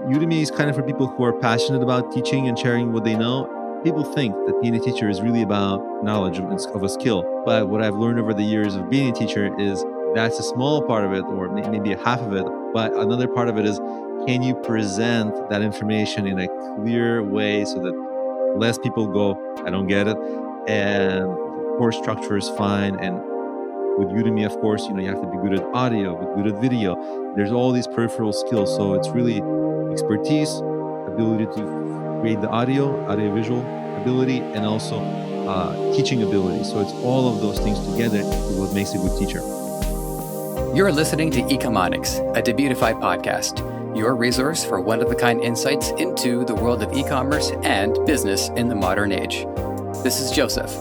Udemy is kind of for people who are passionate about teaching and sharing what they know. People think that being a teacher is really about knowledge of a skill. But what I've learned over the years of being a teacher is that's a small part of it, or maybe a half of it. But another part of it is, can you present that information in a clear way so that less people go, I don't get it, and the course structure is fine. And with Udemy, of course, you have to be good at audio, be good at video. There's all these peripheral skills. So it's really expertise, ability to create the audio-visual ability, and also teaching ability. So it's all of those things together what makes a good teacher. You're listening to Ecommerce, a Debutify podcast, your resource for one-of-a-kind insights into the world of e-commerce and business in the modern age. This is Joseph.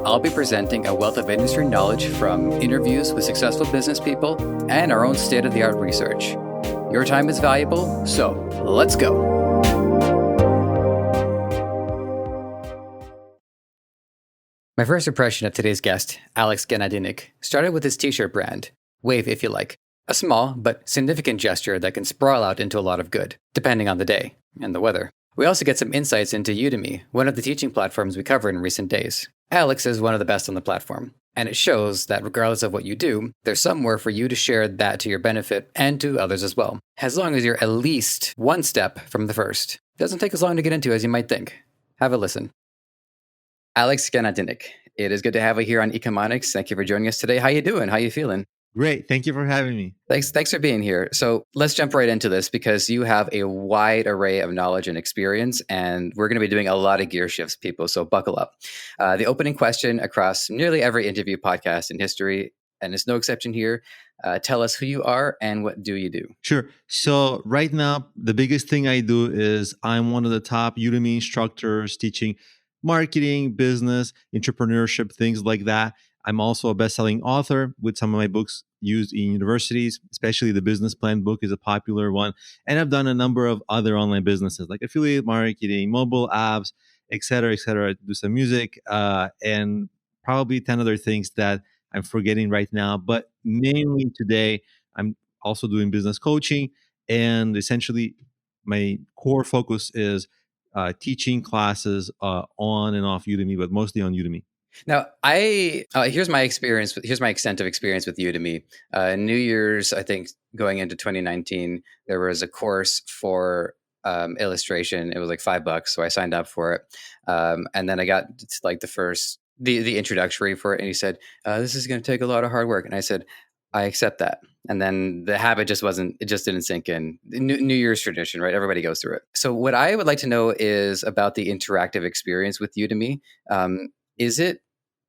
I'll be presenting a wealth of industry knowledge from interviews with successful business people and our own state-of-the-art research. Your time is valuable, so let's go. My first impression of today's guest, Alex Genadinik, started with his t-shirt brand, WaveIfYouLike, a small but significant gesture that can sprawl out into a lot of good, depending on the day and the weather. We also get some insights into Udemy, one of the teaching platforms we covered in recent days. Alex is one of the best on the platform, and it shows that regardless of what you do, there's somewhere for you to share that to your benefit and to others as well, as long as you're at least one step from the first. It doesn't take as long to get into as you might think. Have a listen. Alex Genadinik, it is good to have you here on Ecommerce. Thank you for joining us today. How you doing? How you feeling? Great. Thank you for having me. Thanks for being here. So let's jump right into this because you have a wide array of knowledge and experience, and we're going to be doing a lot of gear shifts, people. So buckle up. The opening question across nearly every interview podcast in history, and it's no exception here. Tell us who you are and what do you do? Sure. So right now, the biggest thing I do is I'm one of the top Udemy instructors teaching marketing, business, entrepreneurship, things like that. I'm also a best-selling author with some of my books used in universities, especially the business plan book is a popular one. And I've done a number of other online businesses like affiliate marketing, mobile apps, et cetera, do some music, and probably 10 other things that I'm forgetting right now. But mainly today, I'm also doing business coaching. And essentially, my core focus is teaching classes on and off Udemy, but mostly on Udemy. Now, here's my experience. Here's my extent of experience with Udemy. New Year's, I think, going into 2019, there was a course for illustration. It was like $5, so I signed up for it, and then I got like the introductory for it, and he said, "This is going to take a lot of hard work," and I said, "I accept that." And then the habit just didn't sink in. New Year's tradition, right? Everybody goes through it. So what I would like to know is about the interactive experience with Udemy.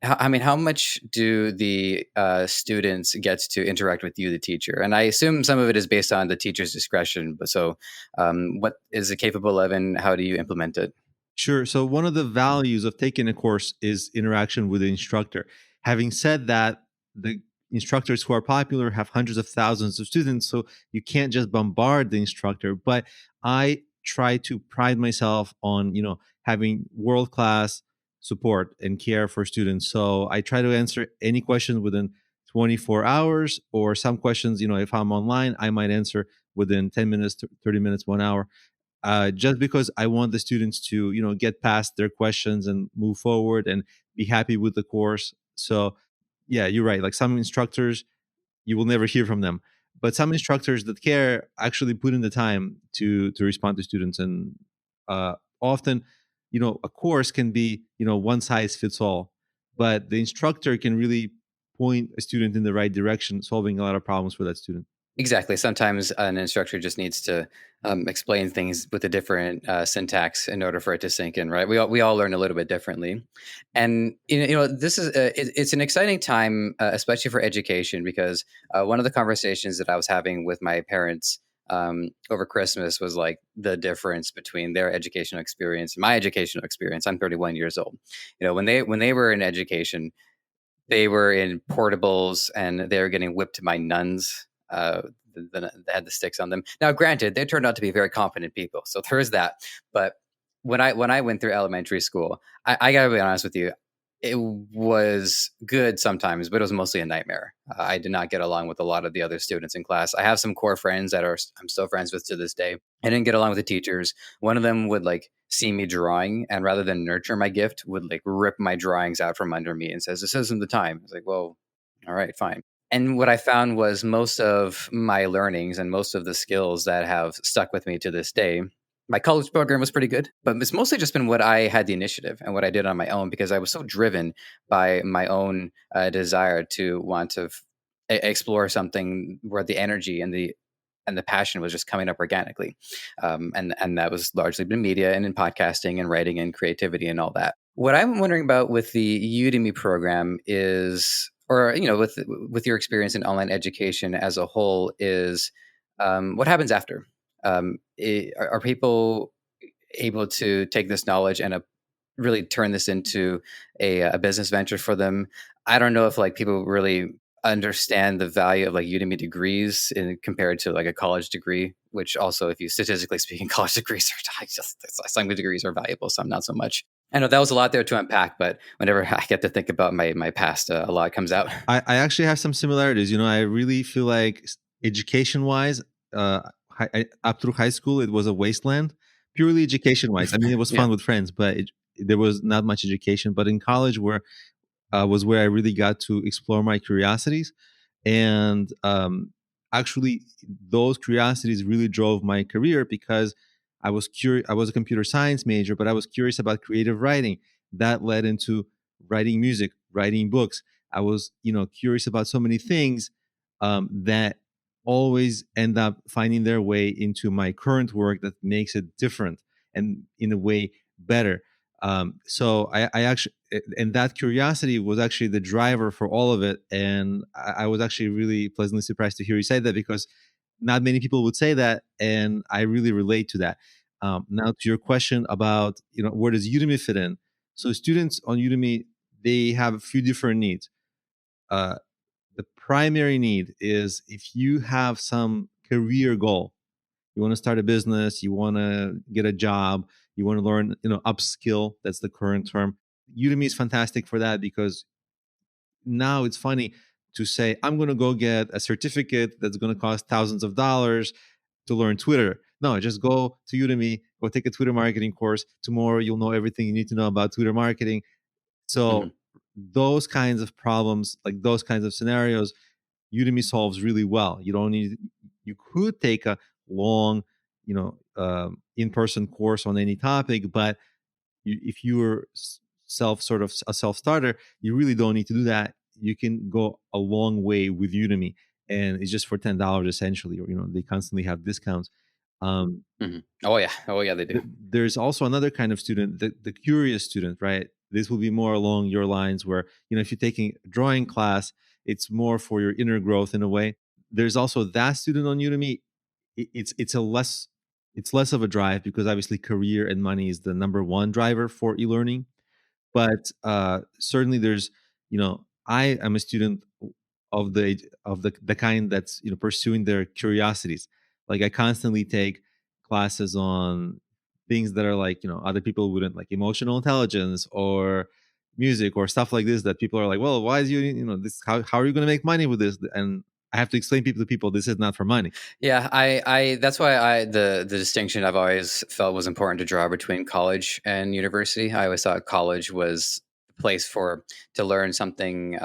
How much do the students get to interact with you, the teacher? And I assume some of it is based on the teacher's discretion. But so what is it capable of and how do you implement it? Sure. So one of the values of taking a course is interaction with the instructor. Having said that, the instructors who are popular have hundreds of thousands of students, so you can't just bombard the instructor. But I try to pride myself on, having world-class support and care for students. So I try to answer any question within 24 hours, or some questions, if I'm online, I might answer within 10 minutes, 30 minutes, 1 hour, just because I want the students to, get past their questions and move forward and be happy with the course. So yeah, you're right. Like some instructors, you will never hear from them, but some instructors that care actually put in the time to respond to students. And often, a course can be, one size fits all, but the instructor can really point a student in the right direction, solving a lot of problems for that student. Exactly. Sometimes an instructor just needs to explain things with a different syntax in order for it to sink in, right? We all learn a little bit differently, and this is it's an exciting time, especially for education, because one of the conversations that I was having with my parents over Christmas was like the difference between their educational experience and my educational experience. I'm 31 years old. When they were in education, they were in portables and they were getting whipped by nuns. That had the sticks on them. Now, granted, they turned out to be very competent people, so there is that. But when I went through elementary school, I got to be honest with you, It was good sometimes, but it was mostly a nightmare. I did not get along with a lot of the other students in class. I have some core friends that I'm still friends with to this day. I didn't get along with the teachers. One of them would like see me drawing, and rather than nurture my gift, would like rip my drawings out from under me and says, "This isn't the time." I was like, "Well, all right, fine." And what I found was most of my learnings and most of the skills that have stuck with me to this day, my college program was pretty good, but it's mostly just been what I had the initiative and what I did on my own because I was so driven by my own desire to want to explore something where the energy and the passion was just coming up organically, and that was largely been media and in podcasting and writing and creativity and all that. What I'm wondering about with the Udemy program is, or with your experience in online education as a whole, is what happens after? Are people able to take this knowledge and really turn this into a business venture for them? I don't know if like people really understand the value of like Udemy degrees compared to like a college degree, which also, if you statistically speaking, college degrees are some degrees are valuable, some not so much. I know that was a lot there to unpack, but whenever I get to think about my past, a lot comes out. I actually have some similarities. I really feel like education wise, up through high school, it was a wasteland, purely education wise. I mean, it was Yeah. fun with friends, but there was not much education. But in college, where was where I really got to explore my curiosities. And actually, those curiosities really drove my career because I was curious. I was a computer science major, but I was curious about creative writing. That led into writing music, writing books. I was, curious about so many things that always end up finding their way into my current work that makes it different and in a way better. So I actually, and that curiosity was actually the driver for all of it. And I was actually really pleasantly surprised to hear you say that because not many people would say that. And I really relate to that. Now to your question about, where does Udemy fit in? So students on Udemy, they have a few different needs. Uh, the primary need is if you have some career goal, you want to start a business, you want to get a job, you want to learn, upskill, that's the current term. Udemy is fantastic for that because now it's funny to say, I'm going to go get a certificate that's going to cost thousands of dollars to learn Twitter. No, just go to Udemy, go take a Twitter marketing course. Tomorrow you'll know everything you need to know about Twitter marketing. Hmm. So those kinds of problems, like those kinds of scenarios, Udemy solves really well. You don't need. You could take a long, in-person course on any topic, but if you were sort of a self-starter, you really don't need to do that. You can go a long way with Udemy, and it's just for $10 essentially. Or they constantly have discounts. Um, Hmm. Oh yeah, they do. there's also another kind of student, the curious student, right? This will be more along your lines where, if you're taking a drawing class, it's more for your inner growth in a way. There's also that student on Udemy. It's less of a drive because obviously career and money is the number one driver for e-learning. But certainly there's, I am a student of the kind that's, pursuing their curiosities. Like I constantly take classes on things that are like, other people wouldn't, like emotional intelligence or music or stuff like this, that people are like, well, why is this, how are you going to make money with this? And I have to explain to people this is not for money. Yeah, I that's why the distinction I've always felt was important to draw between college and university. I always thought college was the place for to learn something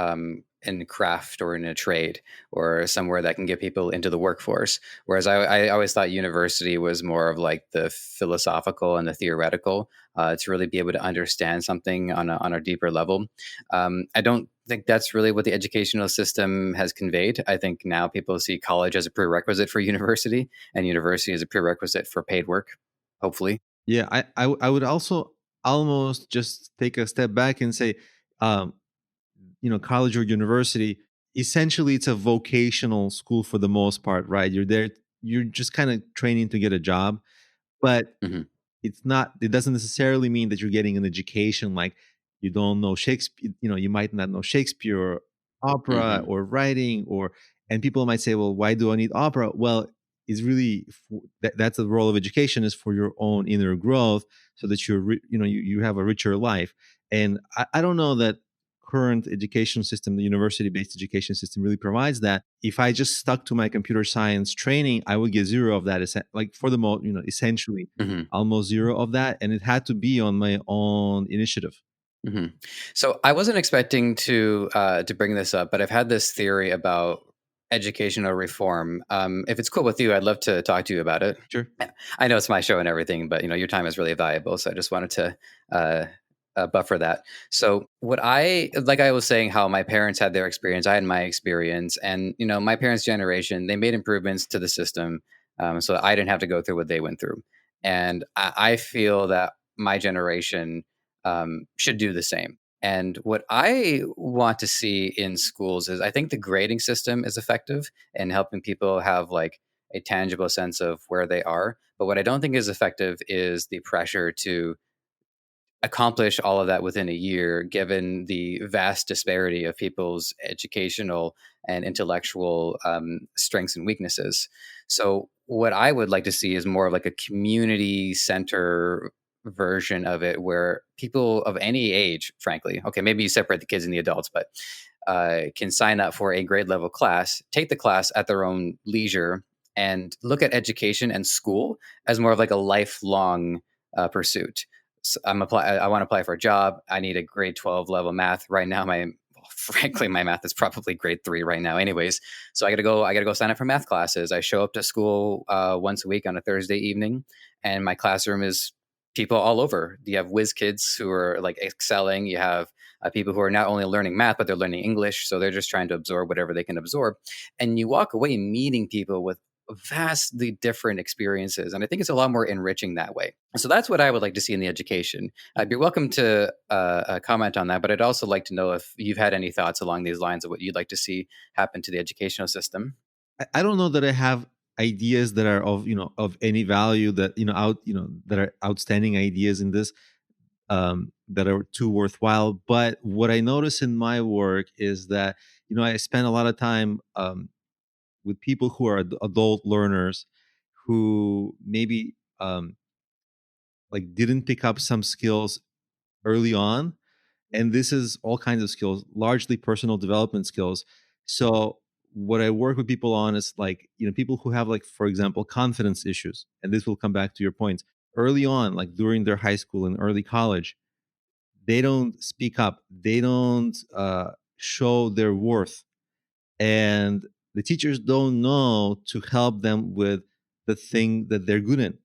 in craft or in a trade or somewhere that can get people into the workforce. Whereas I always thought university was more of like the philosophical and the theoretical to really be able to understand something on a deeper level. I don't think that's really what the educational system has conveyed. I think now people see college as a prerequisite for university, and university as a prerequisite for paid work. Hopefully, Yeah, I would also almost just take a step back and say, um, college or university, essentially it's a vocational school for the most part, right? You're there, you're just kind of training to get a job, but hmm it doesn't necessarily mean that you're getting an education. Like you don't know Shakespeare, you might not know Shakespeare or opera hmm or writing, and people might say, well, why do I need opera? Well, it's really that's the role of education, is for your own inner growth, so that you have a richer life. And I don't know that current education system, the university-based education system, really provides that. If I just stuck to my computer science training, I would get zero of that. Like for the most, essentially almost zero of that, and it had to be on my own initiative. So I wasn't expecting to bring this up, but I've had this theory about educational reform. If it's cool with you, I'd love to talk to you about it. Sure. I know it's my show and everything, but your time is really valuable, so I just wanted to buffer that. So I was saying, how my parents had their experience, I had my experience, and my parents' generation, they made improvements to the system, so I didn't have to go through what they went through, and I feel that my generation should do the same. And what I want to see in schools is, I think the grading system is effective in helping people have like a tangible sense of where they are. But what I don't think is effective is the pressure to accomplish all of that within a year, given the vast disparity of people's educational and intellectual strengths and weaknesses. So what I would like to see is more of like a community center version of it, where people of any age, frankly, okay, maybe you separate the kids and the adults, but can sign up for a grade level class, take the class at their own leisure, and look at education and school as more of like a lifelong pursuit. So I want to apply for a job. I need a grade 12 level math right now. Frankly, my math is probably grade 3 right now anyways. So I got to go sign up for math classes. I show up to school once a week on a Thursday evening, and my classroom is people all over. You have whiz kids who are like excelling. You have people who are not only learning math, but they're learning English. So they're just trying to absorb whatever they can absorb. And you walk away meeting people with vastly different experiences. And I think it's a lot more enriching that way. So that's what I would like to see in the education. I'd be welcome to comment on that, but I'd also like to know if you've had any thoughts along these lines of what you'd like to see happen to the educational system. I don't know that I have ideas that are of any value, that that are outstanding ideas in this, that are too worthwhile. But what I notice in my work is that I spend a lot of time with people who are adult learners, who maybe like didn't pick up some skills early on, and this is all kinds of skills, largely personal development skills. So what I work with people on is like people who have, like, for example, confidence issues, and this will come back to your points. Early on, like during their high school and early college, they don't speak up, they don't show their worth, and the teachers don't know to help them with the thing that they're good in.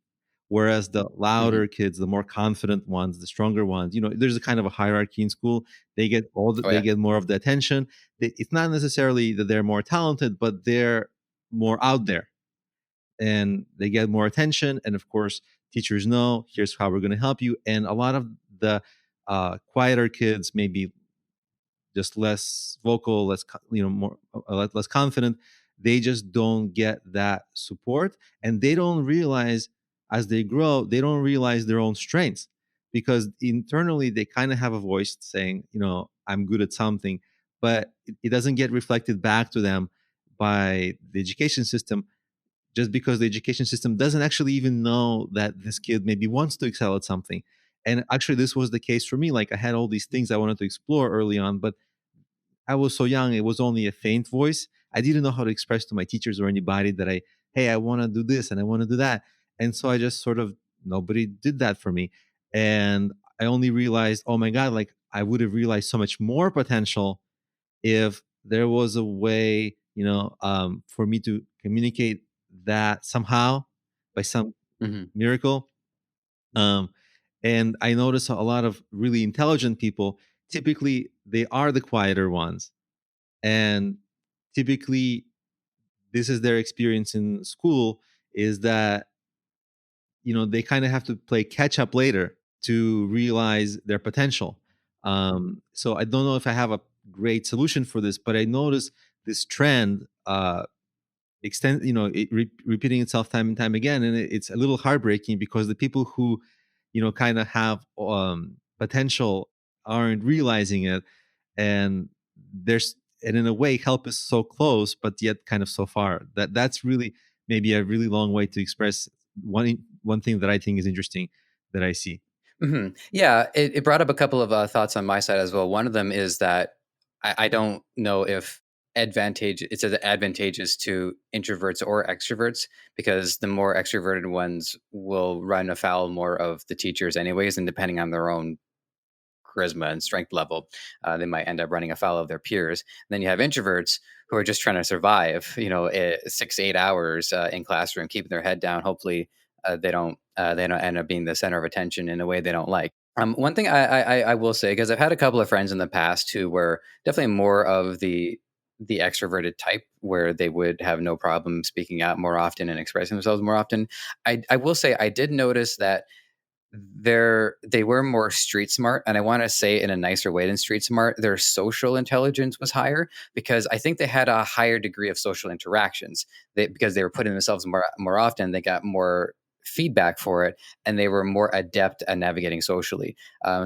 Whereas the louder kids, the more confident ones, the stronger ones, there's a kind of a hierarchy in school. They get they get more of the attention. It's not necessarily that they're more talented, but they're more out there, and they get more attention. And of course, teachers know, here's how we're going to help you. And a lot of the quieter kids, maybe just less vocal, less more less confident, they just don't get that support, and they don't realize, as they grow, they don't realize their own strengths, because internally they kind of have a voice saying, I'm good at something, but it doesn't get reflected back to them by the education system, just because the education system doesn't actually even know that this kid maybe wants to excel at something. And actually, this was the case for me. Like, I had all these things I wanted to explore early on, but I was so young, it was only a faint voice. I didn't know how to express to my teachers or anybody that hey, I want to do this and I want to do that. And so I just sort of, nobody did that for me. And I only realized, oh my God, like I would have realized so much more potential if there was a way, for me to communicate that somehow, by some miracle. And I notice a lot of really intelligent people, typically they are the quieter ones. And typically this is their experience in school, is that, they kind of have to play catch up later to realize their potential. So I don't know if I have a great solution for this, but I notice this trend repeating itself time and time again, and it's a little heartbreaking, because the people who kind of have potential aren't realizing it, and there's and in a way help is so close but yet kind of so far. That's really maybe a really long way to express one thing that I think is interesting that I see. Yeah, it brought up a couple of thoughts on my side as well. One of them is that I don't know if it's as advantageous to introverts or extroverts, because the more extroverted ones will run afoul more of the teachers anyways, and depending on their own charisma and strength level, they might end up running afoul of their peers. And then you have introverts who are just trying to survive, 6 to 8 hours in classroom, keeping their head down. Hopefully, they don't end up being the center of attention in a way they don't like. One thing I will say, because I've had a couple of friends in the past who were definitely more of the extroverted type, where they would have no problem speaking out more often and expressing themselves more often. I will say I did notice that they were more street smart, and I want to say in a nicer way than street smart. Their social intelligence was higher, because I think they had a higher degree of social interactions. Because they were putting themselves more often, they got more feedback for it, and they were more adept at navigating socially.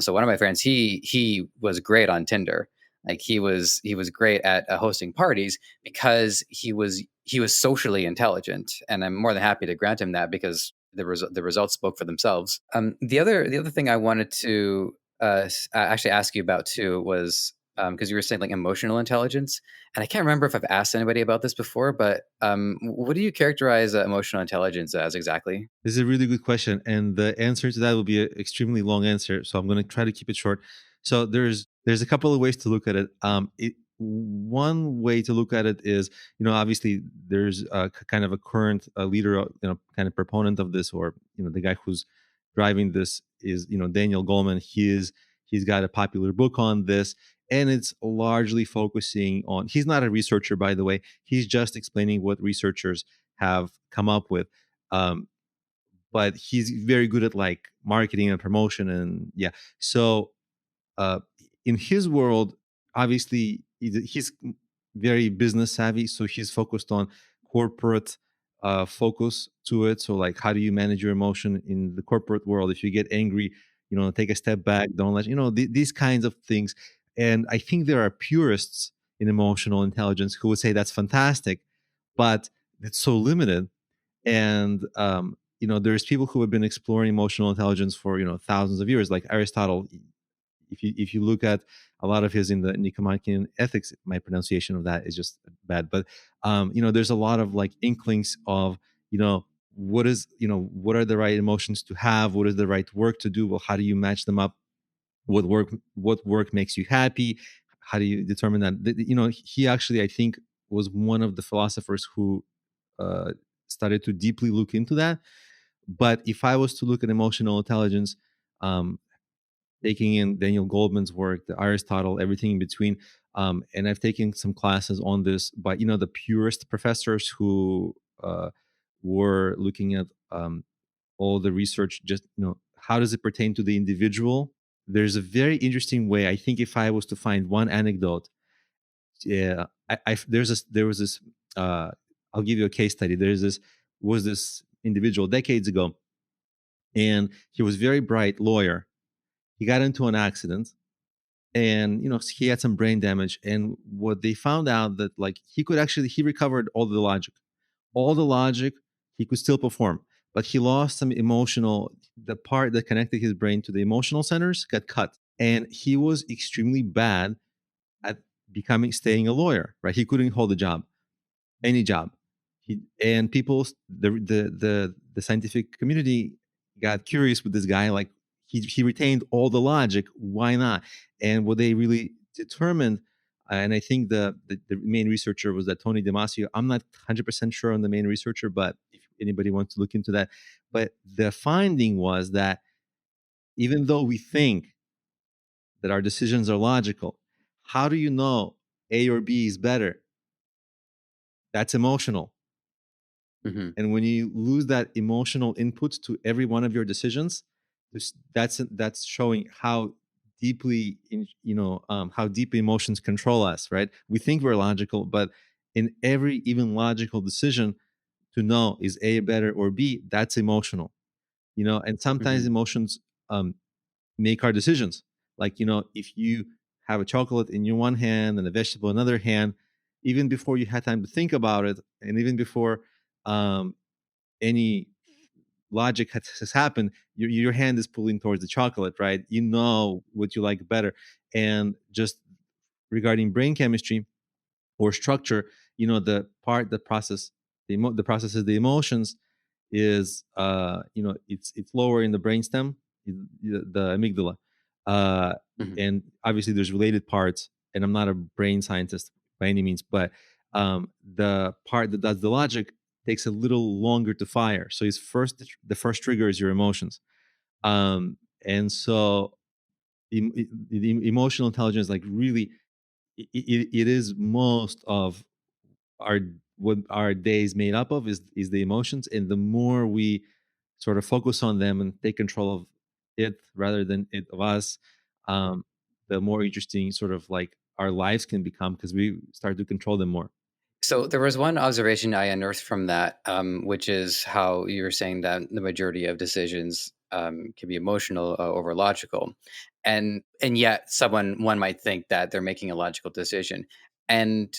So one of my friends, he was great on Tinder. Like he was great at hosting parties, because he was socially intelligent, and I'm more than happy to grant him that, because the results spoke for themselves. The other thing I wanted to actually ask you about too was, because you were saying like emotional intelligence, and I can't remember if I've asked anybody about this before, but what do you characterize emotional intelligence as exactly? This is a really good question, and the answer to that will be an extremely long answer. So I'm going to try to keep it short. So there's a couple of ways to look at it. One way to look at it is, obviously there's kind of a current leader, kind of proponent of this, or the guy who's driving this is Daniel Goleman. He's got a popular book on this, and it's largely focusing on. He's not a researcher, by the way. He's just explaining what researchers have come up with. But he's very good at like marketing and promotion, and yeah. So uh, in his world, obviously he's very business savvy, so he's focused on corporate focus to it. So like, how do you manage your emotion in the corporate world? If you get angry, take a step back, don't let these kinds of things. And I think there are purists in emotional intelligence who would say that's fantastic, but it's so limited. And there's people who have been exploring emotional intelligence for thousands of years, like Aristotle. If you look at a lot of his in the Nicomachean Ethics, my pronunciation of that is just bad, but there's a lot of like inklings of what are the right emotions to have, what is the right work to do, well, how do you match them up, what work makes you happy, how do you determine that. He actually, I think, was one of the philosophers who uh, started to deeply look into that. But if I was to look at emotional intelligence, um, taking in Daniel Goleman's work, the Aristotle, everything in between, and I've taken some classes on this by the purist professors who were looking at all the research. Just how does it pertain to the individual? There's a very interesting way. I think if I was to find one anecdote, yeah, there was this. Uh, I'll give you a case study. This individual decades ago, and he was very bright lawyer. He got into an accident, and he had some brain damage. And what they found out, that like he recovered all the logic. He could still perform, but he lost some emotional. The part that connected his brain to the emotional centers got cut, and he was extremely bad at staying a lawyer. Right, he couldn't hold a job, any job. And people, the scientific community got curious with this guy. Like, he retained all the logic. Why not? And what they really determined, and I think the main researcher was that Tony Damasio. I'm not 100% sure on the main researcher, but if anybody wants to look into that, but the finding was that even though we think that our decisions are logical, how do you know A or B is better? That's emotional. Hmm. And when you lose that emotional input to every one of your decisions, that's showing how deeply how deep emotions control us. Right, we think we're logical, but in every even logical decision, to know is A better or B, that's emotional. And sometimes Hmm. emotions um, make our decisions. Like, if you have a chocolate in your one hand and a vegetable in another hand, even before you had time to think about it, and even before um, any logic has happened, your hand is pulling towards the chocolate, right? You know what you like better. And just regarding brain chemistry or structure, the part that process the processes the emotions is it's lower in the brainstem, the amygdala, uh, Mhm. and obviously there's related parts. And I'm not a brain scientist by any means, but the part that does the logic takes a little longer to fire. So the first trigger is your emotions, and so the emotional intelligence, like really, it is most of our what our day is made up of is the emotions. And the more we sort of focus on them and take control of it rather than it of us, um, the more interesting sort of like our lives can become, because we start to control them more. So there was one observation I unearthed from that, which is how you were saying that the majority of decisions can be emotional over logical, and yet one might think that they're making a logical decision. And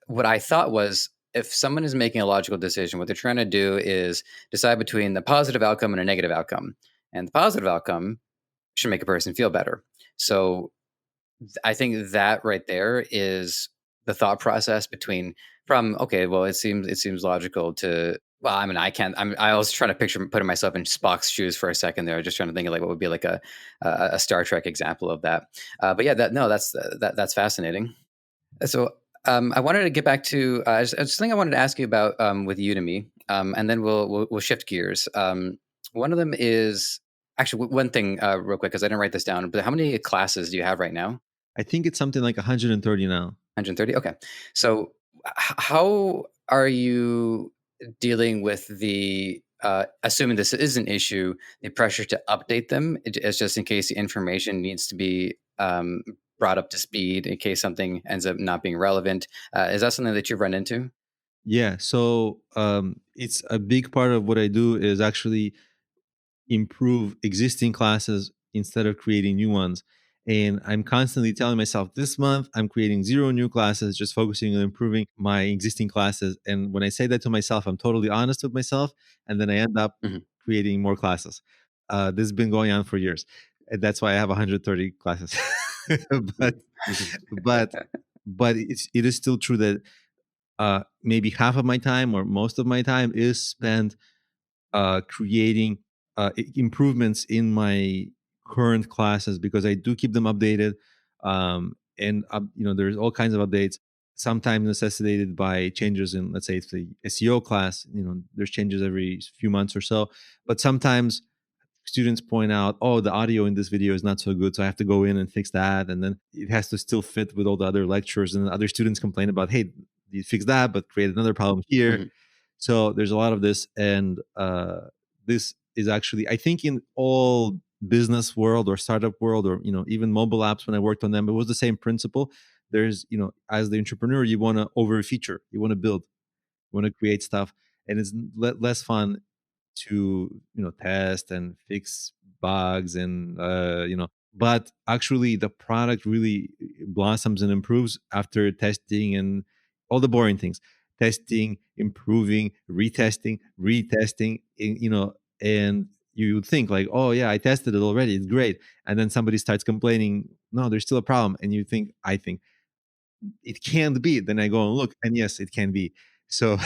what I thought was, if someone is making a logical decision, what they're trying to do is decide between the positive outcome and a negative outcome, and the positive outcome should make a person feel better. So I think that right there is the thought process between from okay, well, it seems logical to well, I mean, I can't. I was trying to picture putting myself in Spock's shoes for a second there, just trying to think of like what would be like a Star Trek example of that. But yeah, that's fascinating. So I wanted to get back to just something I wanted to ask you about with Udemy, and then we'll shift gears. One of them is actually one thing real quick because I didn't write this down. But how many classes do you have right now? I think it's something like 130 now. 130. Okay. So how are you dealing with the assuming this is an issue, the pressure to update them as just in case the information needs to be brought up to speed in case something ends up not being relevant? Is that something that you've run into? Yeah, so it's a big part of what I do is actually improve existing classes instead of creating new ones. And I'm constantly telling myself this month I'm creating 0 new classes, just focusing on improving my existing classes. And when I say that to myself, I'm totally honest with myself. And then I end up Hmm. creating more classes. This has been going on for years. And that's why I have 130 classes. but but it is still true that maybe half of my time or most of my time is spent creating improvements in my current classes, because I do keep them updated. And there's all kinds of updates, sometimes necessitated by changes in, let's say, it's the SEO class. There's changes every few months or so. But sometimes students point out, oh, the audio in this video is not so good, so I have to go in and fix that. And then it has to still fit with all the other lectures. And other students complain about, hey, you fix that, but create another problem here. Hmm. So there's a lot of this. And this is actually, I think, in all business world or startup world, or even mobile apps, when I worked on them, it was the same principle. There's, as the entrepreneur, you want to over feature, you want to build, you want to create stuff. And it's less fun to test and fix bugs. And but actually the product really blossoms and improves after testing and all the boring things: testing, improving, retesting, and you would think like, oh yeah, I tested it already, it's great. And then somebody starts complaining, no, there's still a problem. And you think, I think it can't be. Then I go and look, and yes, it can be. So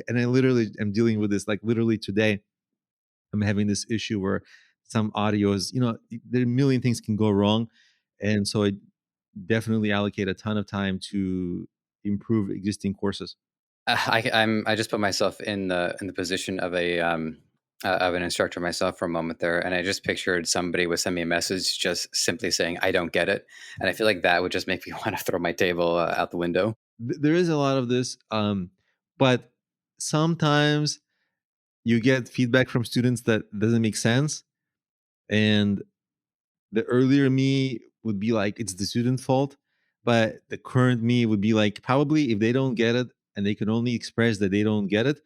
and I literally am dealing with this, like literally today I'm having this issue where some audios, there are a million things can go wrong. And so I definitely allocate a ton of time to improve existing courses. I just put myself in the position of an instructor myself for a moment there, and I just pictured somebody would send me a message just simply saying I don't get it, and I feel like that would just make me want to throw my table out the window. There is a lot of this, but sometimes you get feedback from students that doesn't make sense. And the earlier me would be like, it's the student's fault. But the current me would be like, probably if they don't get it and they can only express that they don't get it,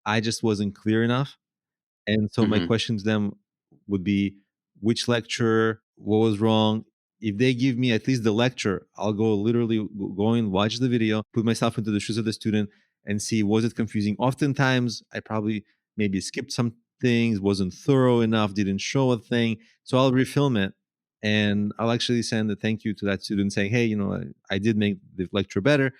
I just wasn't clear enough. And so my Hmm. question to them would be, which lecture, what was wrong? If they give me at least the lecture, I'll go literally go and watch the video, put myself into the shoes of the student and see, was it confusing? Oftentimes, I probably maybe skipped some things, wasn't thorough enough, didn't show a thing. So I'll refilm it, and I'll actually send a thank you to that student saying, hey, I did make the lecture better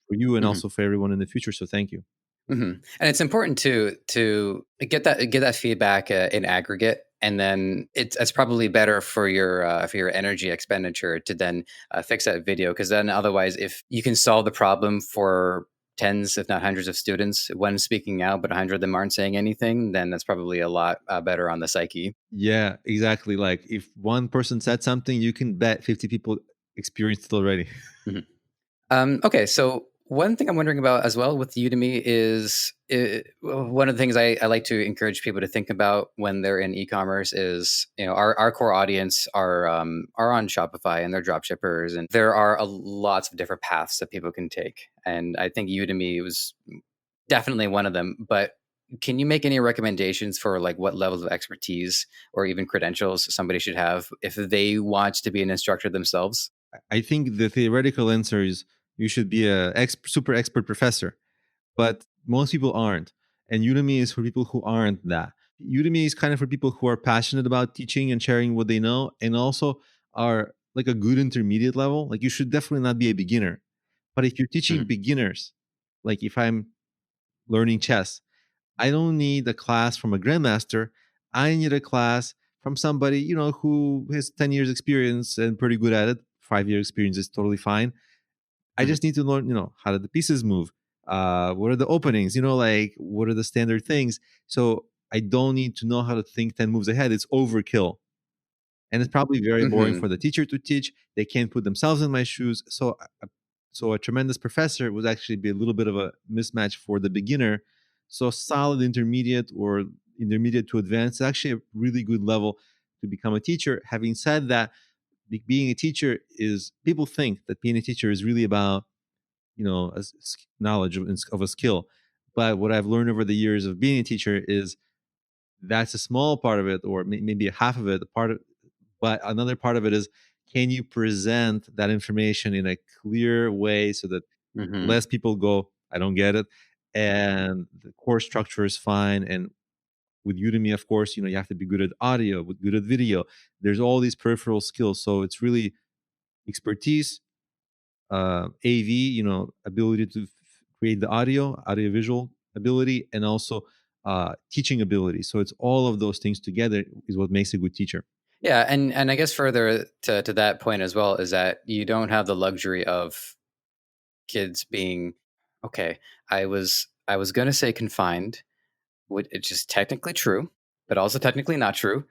for you and Mhm. also for everyone in the future. So thank you. And it's important to get that feedback in aggregate, and then it's probably better for your energy expenditure to then fix that video, because then otherwise, if you can solve the problem for tens, if not hundreds of students, one speaking out, but 100 of them aren't saying anything, then that's probably a lot better on the psyche. Yeah, exactly. Like if one person said something, you can bet 50 people experienced it already. Okay, so one thing I'm wondering about as well with Udemy is one of the things I like to encourage people to think about when they're in e-commerce is, our core audience are on Shopify and they're drop shippers, and there are lots of different paths that people can take, and I think Udemy was definitely one of them. But can you make any recommendations for like what levels of expertise or even credentials somebody should have if they want to be an instructor themselves? I think the theoretical answer is you should be a super expert professor, but most people aren't. And Udemy is for people who aren't that. Udemy is kind of for people who are passionate about teaching and sharing what they know, and also are like a good intermediate level. Like you should definitely not be a beginner. But if you're teaching Mhm. beginners, like if I'm learning chess, I don't need a class from a grandmaster. I need a class from somebody, who has 10 years experience and pretty good at it. 5 year experience is totally fine. I Mhm. just need to learn, how do the pieces move? What are the openings? Like what are the standard things? So I don't need to know how to think 10 moves ahead. It's overkill. And it's probably very boring Mhm. for the teacher to teach. They can't put themselves in my shoes. So a tremendous professor would actually be a little bit of a mismatch for the beginner. So solid intermediate or intermediate to advanced is actually a really good level to become a teacher. Having said that, being a teacher is, people think that being a teacher is really about knowledge of a skill. But what I've learned over the years of being a teacher is that's a small part of it, or maybe a half of it. But another part of it is, can you present that information in a clear way so that Mhm. less people go, I don't get it, and the course structure is fine. And with Udemy, of course, you have to be good at audio, good at video. There's all these peripheral skills, so it's really expertise, AV, ability to create the audio visual ability, and also teaching ability. So it's all of those things together is what makes a good teacher. Yeah, and I guess further to that point as well is that you don't have the luxury of kids being okay. I was going to say confined, which it's just technically true, but also technically not true.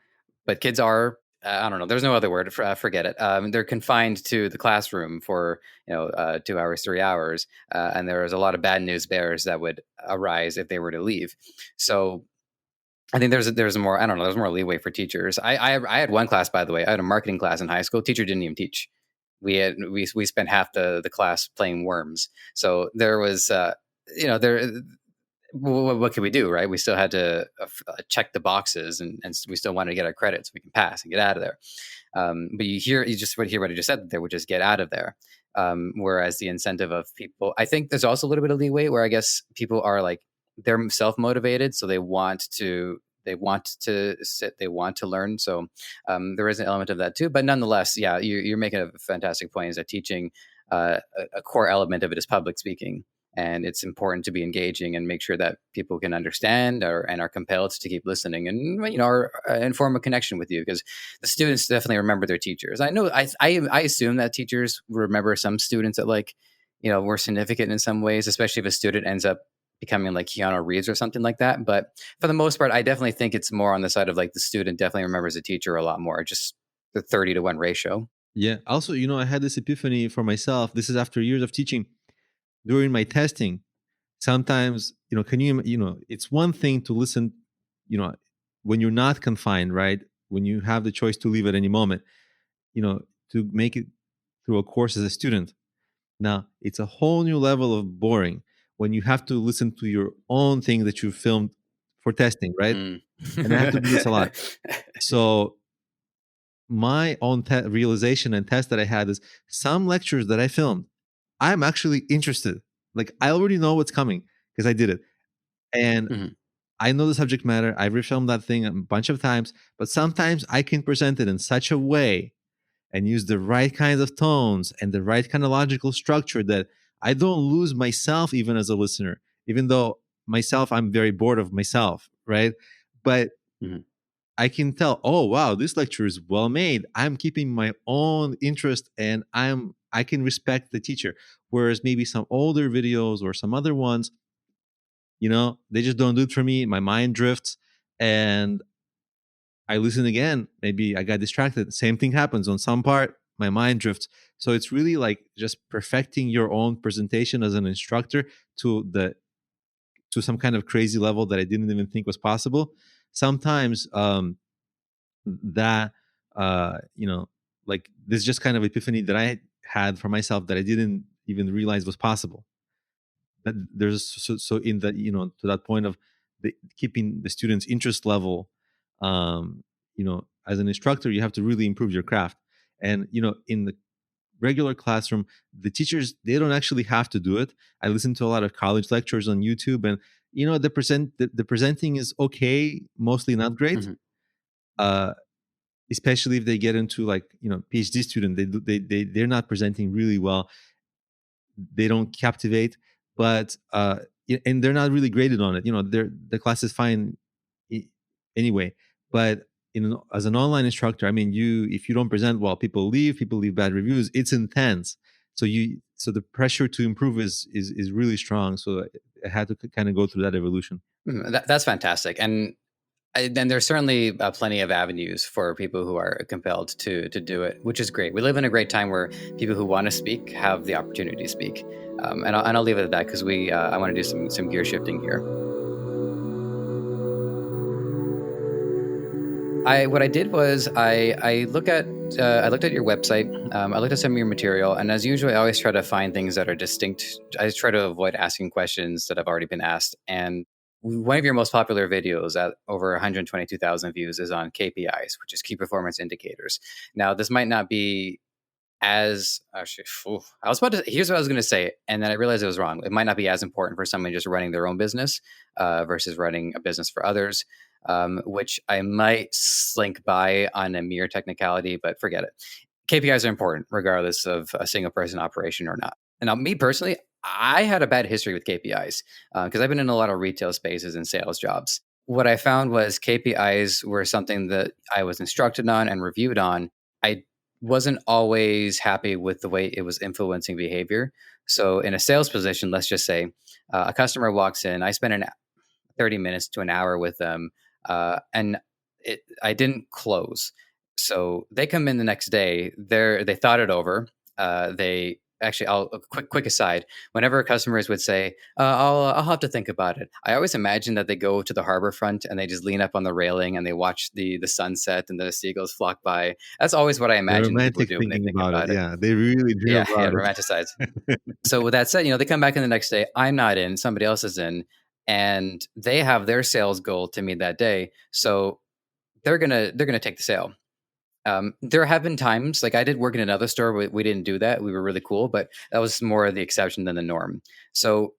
But kids are, I don't know. There's no other word. Forget it. They're confined to the classroom for 2 hours, 3 hours, and there is a lot of bad news bears that would arise if they were to leave. So I think there's more, I don't know, there's more leeway for teachers. I had one class, by the way. I had a marketing class in high school. Teacher didn't even teach. We spent half the class playing worms. So there was there, what could we do, right? We still had to check the boxes, and we still wanted to get our credit so we can pass and get out of there. But you just hear what I just said there, which is get out of there. Whereas the incentive of people, I think there's also a little bit of leeway where I guess people are like, they're self-motivated, so they want to sit, they want to learn. So there is an element of that too. But nonetheless, yeah, you're making a fantastic point, is that teaching, a core element of it is public speaking. And it's important to be engaging and make sure that people can understand and are compelled to keep listening, and and form a connection with you, because the students definitely remember their teachers. I know I assume that teachers remember some students that were significant in some ways, especially if a student ends up becoming like Keanu Reeves or something like that. But for the most part, I definitely think it's more on the side of like the student definitely remembers the teacher a lot more, just the 30-to-1 ratio. Yeah. Also, I had this epiphany for myself. This is after years of teaching. During my testing, sometimes, can it's one thing to listen, you know, when you're not confined, right? When you have the choice to leave at any moment, you know, to make it through a course as a student. Now, it's a whole new level of boring when you have to listen to your own thing that you filmed for testing, right? Mm. And I have to do this a lot. So my own realization and test that I had is, some lectures that I filmed, I'm actually interested. Like I already know what's coming because I did it. And Mhm. I know the subject matter. I've refilmed that thing a bunch of times, but sometimes I can present it in such a way and use the right kinds of tones and the right kind of logical structure that I don't lose myself even as a listener, even though myself, I'm very bored of myself, right? But Mhm. I can tell, oh wow, this lecture is well made. I'm keeping my own interest and I can respect the teacher. Whereas maybe some older videos or some other ones, they just don't do it for me. My mind drifts and I listen again. Maybe I got distracted. Same thing happens on some part, my mind drifts. So it's really like just perfecting your own presentation as an instructor to the to some kind of crazy level that I didn't even think was possible. Sometimes that like this just kind of epiphany that I had for myself that I didn't even realize was possible. That there's so in that, to that point of keeping the students interest level, as an instructor you have to really improve your craft. And in the regular classroom, the teachers, they don't actually have to do it. I listen to a lot of college lectures on YouTube, and the presenting is okay, mostly not great. Mhm. uh Especially if they get into, like, PhD student, they're not presenting really well, they don't captivate. But and they're not really graded on it. The class is fine anyway. But as an online instructor, I mean, if you don't present well, people leave bad reviews. It's intense. So the pressure to improve is really strong. So I had to kind of go through that evolution. That's fantastic. And then there's certainly plenty of avenues for people who are compelled to do it, which is great. We live in a great time where people who want to speak have the opportunity to speak. And I'll leave it at that because I want to do some gear shifting here. What I did was I looked at your website. I looked at some of your material, and as usual, I always try to find things that are distinct. I try to avoid asking questions that have already been asked. And one of your most popular videos at over 122,000 views is on KPIs, which is key performance indicators. Now, this might not be as actually, I was about to. Here's what I was going to say, and then I realized it was wrong. It might not be as important for someone just running their own business versus running a business for others, which I might slink by on a mere technicality, but forget it. KPIs are important regardless of a single person operation or not. And now, me personally, I had a bad history with KPIs because I've been in a lot of retail spaces and sales jobs. What I found was KPIs were something that I was instructed on and reviewed on. I wasn't always happy with the way it was influencing behavior. So, in a sales position, let's just say a customer walks in, I spend 30 minutes to an hour with them, and I didn't close. So they come in the next day. They thought it over. They actually, I'll quick aside. Whenever customers would say, "I'll have to think about it," I always imagine that they go to the harbor front and they just lean up on the railing and they watch the sunset and the seagulls flock by. That's always what I They're imagine that people romantic do when they thinking think about it. about it. Yeah, they really dream Yeah, about romanticize. it. So with that said, they come back in the next day. I'm not in. Somebody else is in, and they have their sales goal to meet that day. So they're gonna take the sale. There have been times, like I did work in another store, we didn't do that. We were really cool, but that was more the exception than the norm. So,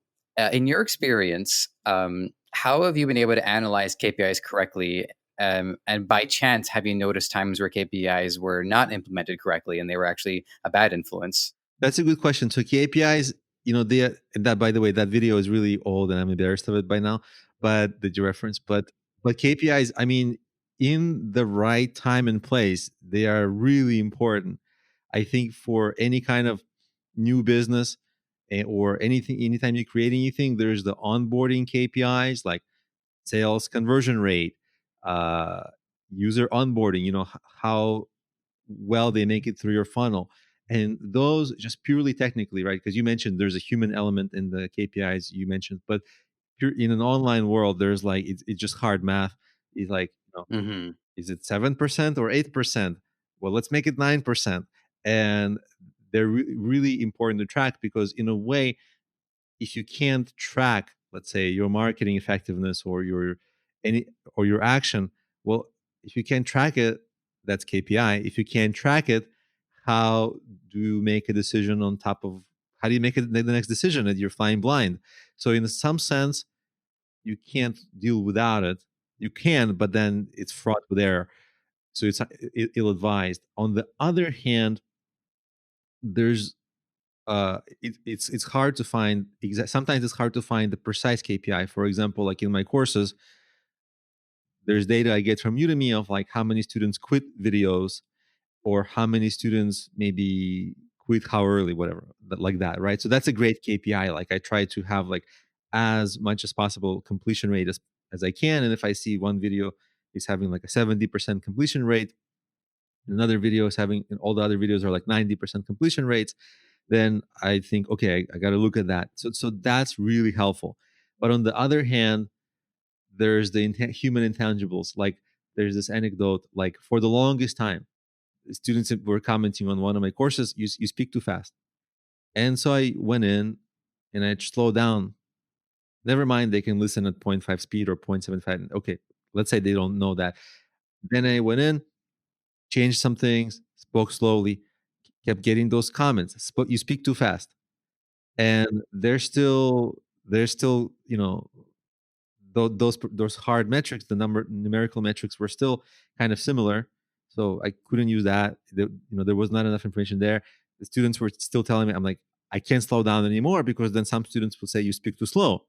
in your experience, how have you been able to analyze KPIs correctly? And by chance, have you noticed times where KPIs were not implemented correctly and they were actually a bad influence? That's a good question. So KPIs, that, by the way, that video is really old and I'm embarrassed of it by now. But did you reference? But KPIs, I mean, in the right time and place, they are really important. I think for any kind of new business, or anything, anytime you create anything, there's the onboarding KPIs like sales conversion rate, uh, user onboarding. How well they make it through your funnel, and those just purely technically, right? Because you mentioned there's a human element in the KPIs you mentioned, but in an online world, there's like it's just hard math. It's like, Hmm. is it 7% or 8%? Well, let's make it 9%. And they're really important to track, because in a way, if you can't track, let's say, your marketing effectiveness or any or your action, well, if you can't track it, that's KPI. If you can't track it, how do you make a decision on top of how do you make it the next decision that you're flying blind? So in some sense, you can't deal without it. You can, but then it's fraught with error. So it's ill-advised. On the other hand, there's it's hard to find sometimes it's hard to find the precise KPI. For example, like in my courses, there's data I get from Udemy of like how many students quit videos or how many students maybe quit how early, whatever, like that, right? So that's a great KPI. Like I try to have like as much as possible completion rate as I can. And if I see one video is having like a 70% completion rate, another video is having, and all the other videos are like 90% completion rates, then I think, okay, I got to look at that. So that's really helpful. But on the other hand, there's the human intangibles. Like there's this anecdote, like for the longest time, students were commenting on one of my courses, you speak too fast. And so I went in and I slowed down. Never mind, they can listen at 0.5 speed or 0.75. Okay, let's say they don't know that. Then I went in, changed some things, spoke slowly, kept getting those comments. You speak too fast. And they're still, those hard metrics, the numerical metrics were still kind of similar. So I couldn't use that. There was not enough information there. The students were still telling me, I'm like, I can't slow down anymore because then some students will say you speak too slow.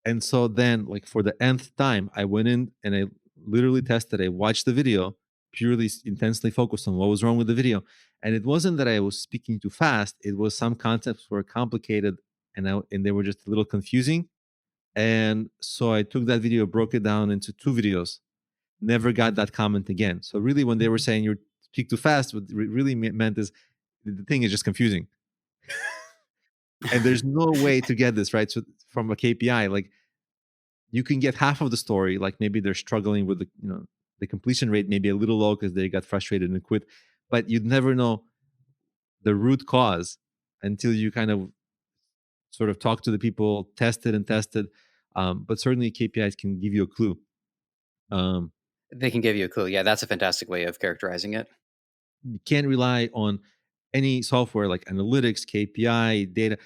And so then, like for the nth time, I went in and I literally tested. I watched the video, purely intensely focused on what was wrong with the video. And it wasn't that I was speaking too fast. It was some concepts were complicated and they were just a little confusing. And so I took that video, broke it down into 2 videos, never got that comment again. So really, when they were saying you speak too fast, what it really meant is the thing is just confusing. And there's no way to get this, right? So from a KPI, like you can get half of the story, like maybe they're struggling with the completion rate, maybe a little low because they got frustrated and quit, but you'd never know the root cause until you kind of sort of talk to the people, test it and test it. But certainly KPIs can give you a clue. They can give you a clue. Yeah, that's a fantastic way of characterizing it. You can't rely on any software like analytics, KPI, data.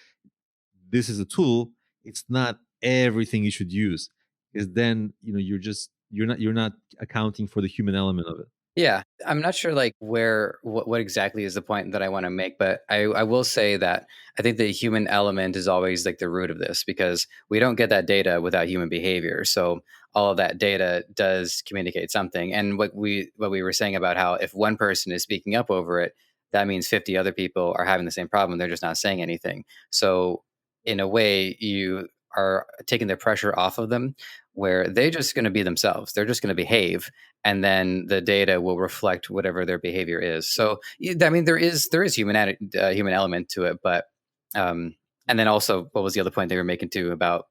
This is a tool. It's not everything you should use, because then you're not accounting for the human element of it. Yeah, I'm not sure like what exactly is the point that I want to make, but I will say that I think the human element is always like the root of this, because we don't get that data without human behavior. So all of that data does communicate something. And what we were saying about how if one person is speaking up over it, that means 50 other people are having the same problem. They're just not saying anything. So in a way, you are taking the pressure off of them, where they're just going to be themselves. They're just going to behave, and then the data will reflect whatever their behavior is. So, I mean, there is human element to it, but and then also, what was the other point they were making too about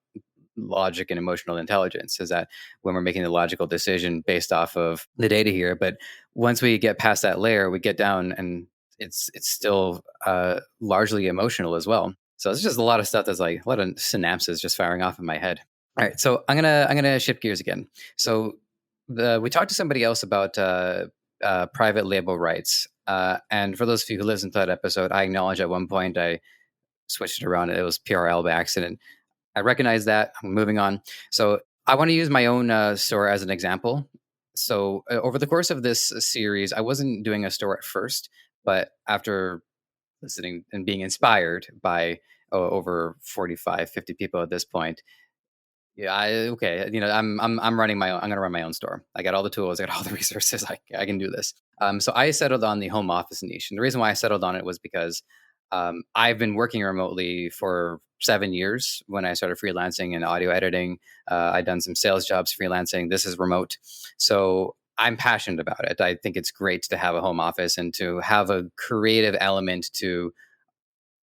logic and emotional intelligence? Is that when we're making the logical decision based off of the data here, but once we get past that layer, we get down, and it's still largely emotional as well. So it's just a lot of stuff that's like a lot of synapses just firing off in my head. All right, so I'm gonna shift gears again. So we talked to somebody else about private label rights, and for those of you who listened to that episode, I acknowledge at one point I switched it around. It was PRL by accident. I recognize that. I'm moving on. So I want to use my own store as an example. So over the course of this series, I wasn't doing a store at first, but after listening and being inspired by over 45, 50 people at this point, yeah, okay. I'm running my own. I'm going to run my own store. I got all the tools. I got all the resources. I can do this. So I settled on the home office niche, and the reason why I settled on it was because I've been working remotely for 7 years. When I started freelancing and audio editing, I'd done some sales jobs freelancing. This is remote, so I'm passionate about it. I think it's great to have a home office and to have a creative element to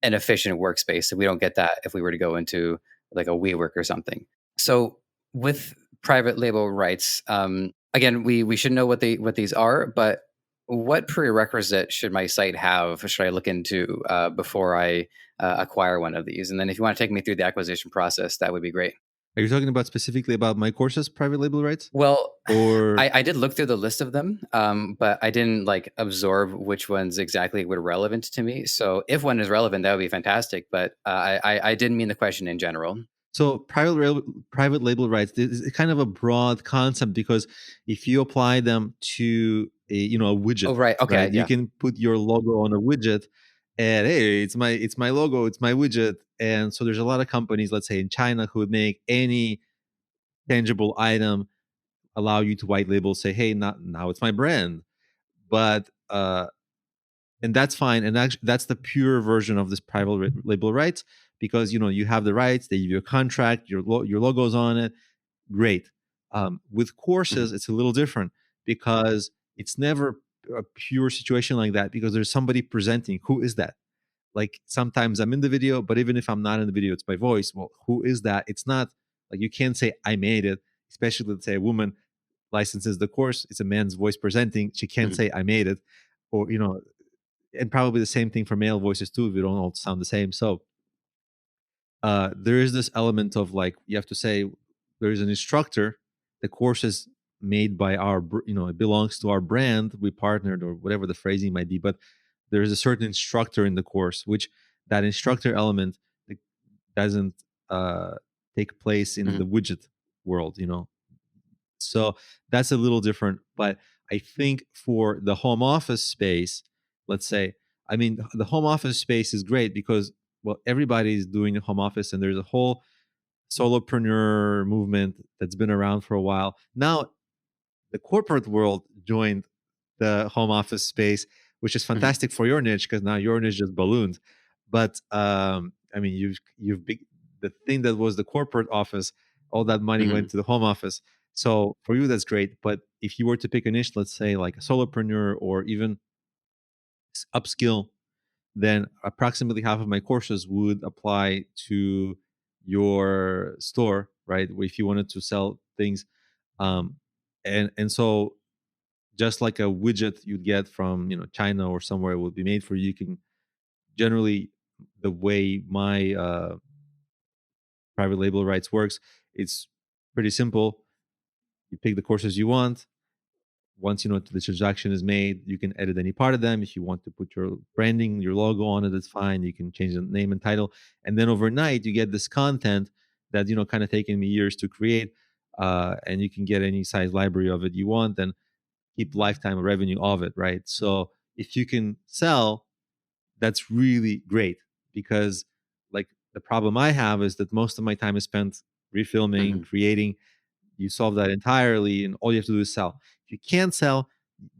an efficient workspace. So we don't get that if we were to go into like a WeWork or something. So with private label rights, again, we should know what these are, but what prerequisite should my site have? Should I look into before I acquire one of these? And then if you want to take me through the acquisition process, that would be great. Are you talking about specifically about my courses, private label rights? Well, or I did look through the list of them, but I didn't like absorb which ones exactly were relevant to me. So if one is relevant, that would be fantastic. But I didn't mean the question in general. So private label rights is kind of a broad concept, because if you apply them to a widget, Oh, right. Okay. right? You Yeah. can put your logo on a widget, and hey, it's my logo, it's my widget. And so there's a lot of companies, let's say in China, who would make any tangible item, allow you to white label, say, hey, not now it's my brand. But and that's fine. And actually, that's the pure version of this private label rights, because you have the rights, they give you a contract, your logo's on it, great. With Mhm. courses, it's a little different, because it's never a pure situation like that, because there's somebody presenting. Who is that? Like, sometimes I'm in the video, but even if I'm not in the video, it's my voice. Well, who is that? It's not like you can't say I made it, especially, let's say, a woman licenses the course, it's a man's voice presenting, she can't Mhm. say I made it. Or and probably the same thing for male voices too, if you don't all sound the same. So there is this element of, like, you have to say there is an instructor, the course is made by it belongs to our brand, we partnered, or whatever the phrasing might be. But there is a certain instructor in the course, which that instructor element, like, doesn't uh take place in Mhm. the widget world. So that's a little different. But I think for the home office space, let's say, I mean, the home office space is great because, well, everybody's doing a home office, and there's a whole solopreneur movement that's been around for a while. Now, the corporate world joined the home office space, which is Mhm. fantastic for your niche, because now your niche just ballooned. But I mean, the thing that was the corporate office, all that money went Mhm. to the home office. So for you, that's great. But if you were to pick a niche, let's say like a solopreneur, or even upskill, then approximately half of my courses would apply to your store, right? If you wanted to sell things, um, and so, just like a widget you'd get from China or somewhere would be made for you, you can generally, the way my private label rights works, it's pretty simple. You pick the courses you want. Once the transaction is made, you can edit any part of them. If you want to put your branding, your logo on it, that's fine. You can change the name and title, and then overnight you get this content that kind of taken me years to create, and you can get any size library of it you want, and keep lifetime revenue of it, right? So if you can sell, that's really great, because, like, the problem I have is that most of my time is spent refilming, Mhm. creating. You solve that entirely, and all you have to do is sell. If you can't sell,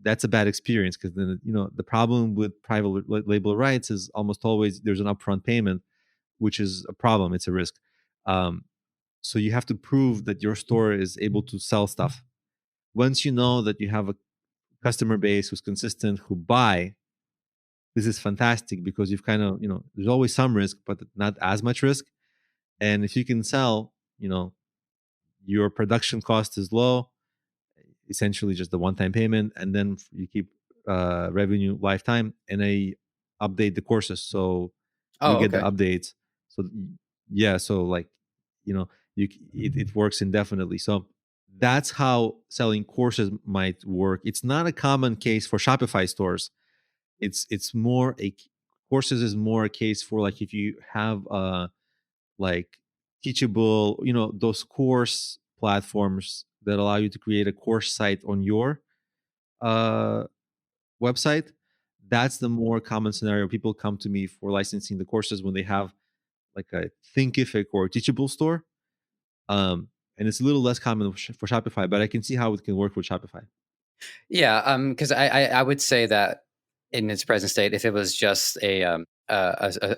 that's a bad experience, because then the problem with private label rights is almost always there's an upfront payment, which is a problem. It's a risk. Um, so you have to prove that your store is able to sell stuff. Once you know that you have a customer base who's consistent, who buy, this is fantastic, because you've kind of, there's always some risk, but not as much risk. And if you can sell, your production cost is low, essentially just the one-time payment, and then you keep revenue lifetime. And I update the courses, so you Oh, get the okay. updates. So yeah, so, like, you know it works indefinitely. So that's how selling courses might work. It's not a common case for Shopify stores. It's more a courses is more a case for, like, if you have like teachable, those course platforms that allow you to create a course site on your uh website. That's the more common scenario. People come to me for licensing the courses when they have like a Thinkific or a teachable store. And it's a little less common for Shopify, but I can see how it can work with Shopify. Yeah, because I would say that in its present state, if it was just a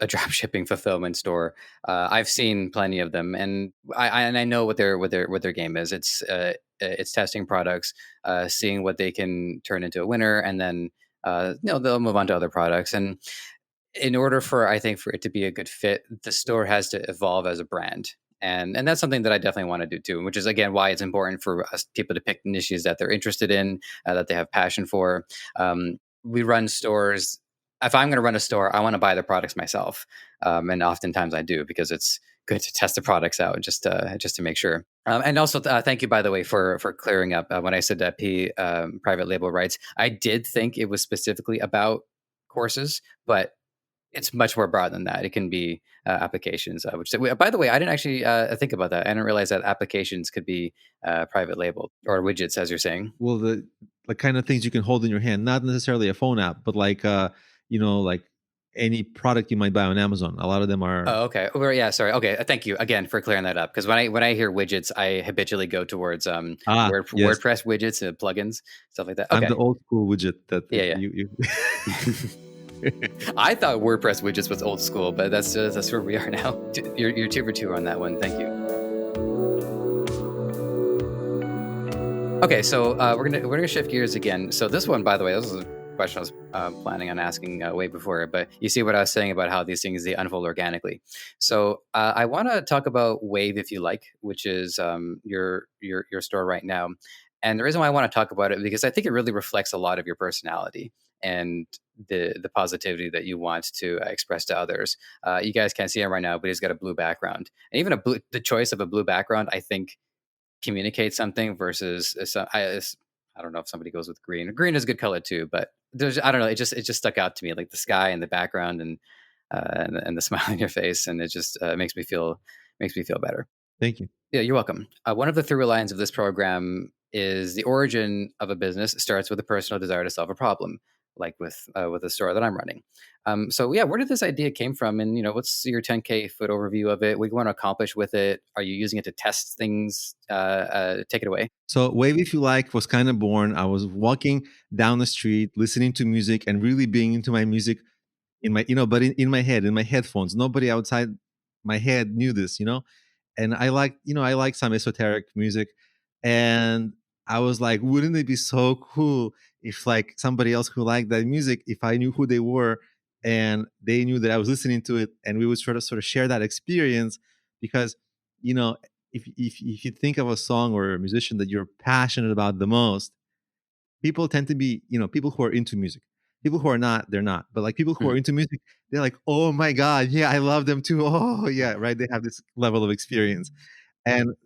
drop shipping fulfillment store, I've seen plenty of them, and I know what their game is. It's testing products, seeing what they can turn into a winner, and then they'll move on to other products. And in order for I think for it to be a good fit, the store has to evolve as a brand. And that's something that I definitely want to do too, which is again why it's important for us people to pick niches that they're interested in, that they have passion for. We run stores. If I'm going to run a store, I want to buy the products myself, and oftentimes I do because it's good to test the products out just to make sure. And also, thank you by the way for clearing up when I said that private label rights. I did think it was specifically about courses, but it's much more broad than that. It can be applications. Which, by the way, I didn't actually think about that. I didn't realize that applications could be private labeled or widgets, as you're saying. Well, the like kind of things you can hold in your hand, not necessarily a phone app, but like like any product you might buy on Amazon. A lot of them are. Oh, okay. Oh, yeah. Sorry. Okay. Thank you again for clearing that up. Because when I hear widgets, I habitually go towards Yes, WordPress widgets and plugins, stuff like that. I'm Okay. the old school widget that Yeah. Yeah. you. I thought WordPress widgets was old school, but that's where we are now. You're 2 for 2 on that one. Thank you. Okay, so we're gonna shift gears again. So this one, by the way, this is a question I was planning on asking way before, but you see what I was saying about how these things they unfold organically. So I want to talk about WaveIfYouLike, which is your store right now. And the reason why I want to talk about it because I think it really reflects a lot of your personality and the positivity that you want to express to others. You guys can't see him right now, but he's got a blue background, and even the choice of a blue background, I think, communicates something versus I don't know if somebody goes with green. Green is a good color too, but I don't know. It just stuck out to me, like the sky and the background and the smile on your face, and it just makes me feel better. Thank you. Yeah, you're welcome. One of the through lines of this program is the origin of a business starts with a personal desire to solve a problem, like with the store that I'm running. So yeah, where did this idea came from, and what's your 10K foot overview of it? What do you want to accomplish with it? Are you using it to test things? Take it away. So WaveIfYouLike was kind of born. I was walking down the street, listening to music, and really being into my music in my, but in my head, in my headphones. Nobody outside my head knew this, and I like some esoteric music, and I was like, wouldn't it be so cool if like somebody else who liked that music, if I knew who they were and they knew that I was listening to it, and we would sort of share that experience. Because if you think of a song or a musician that you're passionate about the most, people tend to be, people who are into music. People who are not, they're not. But like people who are into music, they're like, oh my God, yeah, I love them too. Oh yeah, right. They have this level of experience. And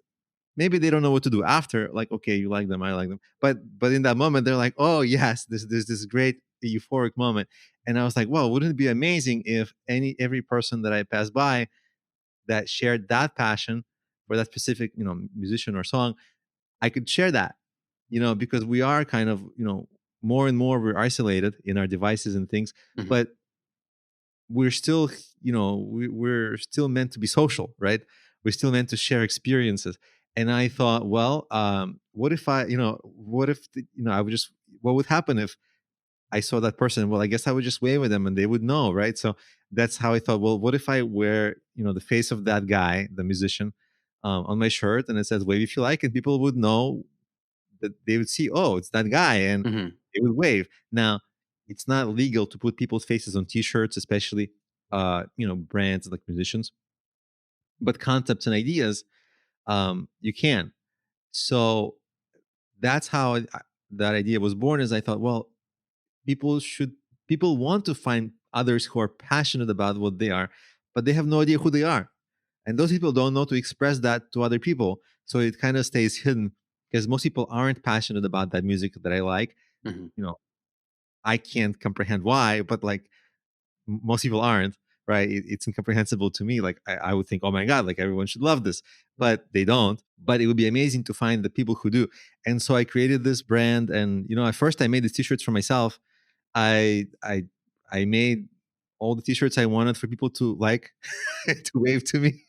maybe they don't know what to do after. Like, okay, you like them, I like them. But in that moment, they're like, oh yes, there's this great euphoric moment. And I was like, well, wouldn't it be amazing if every person that I pass by that shared that passion for that specific, musician or song, I could share that, because we are kind of, more and more we're isolated in our devices and things, but we're still, we're still meant to be social, right? We're still meant to share experiences. And I thought, well, what if I would just, what would happen if I saw that person? Well, I guess I would just wave at them and they would know, right? So that's how I thought, well, what if I wear, the face of that guy, the musician, on my shirt, and it says "Wave if you like," and people would know that they would see, oh, it's that guy, and they would wave. Now, it's not legal to put people's faces on T-shirts, especially brands like musicians, but concepts and ideas, you can. So that's how that idea was born. Is I thought, well, people want to find others who are passionate about what they are, but they have no idea who they are, and those people don't know to express that to other people. So it kind of stays hidden because most people aren't passionate about that music that I like. I can't comprehend why, but like most people aren't, right? It's incomprehensible to me. Like I would think, oh my God, like everyone should love this, but they don't. But it would be amazing to find the people who do. And so I created this brand, and at first I made the t-shirts for myself. I made all the t-shirts I wanted for people to like to wave to me.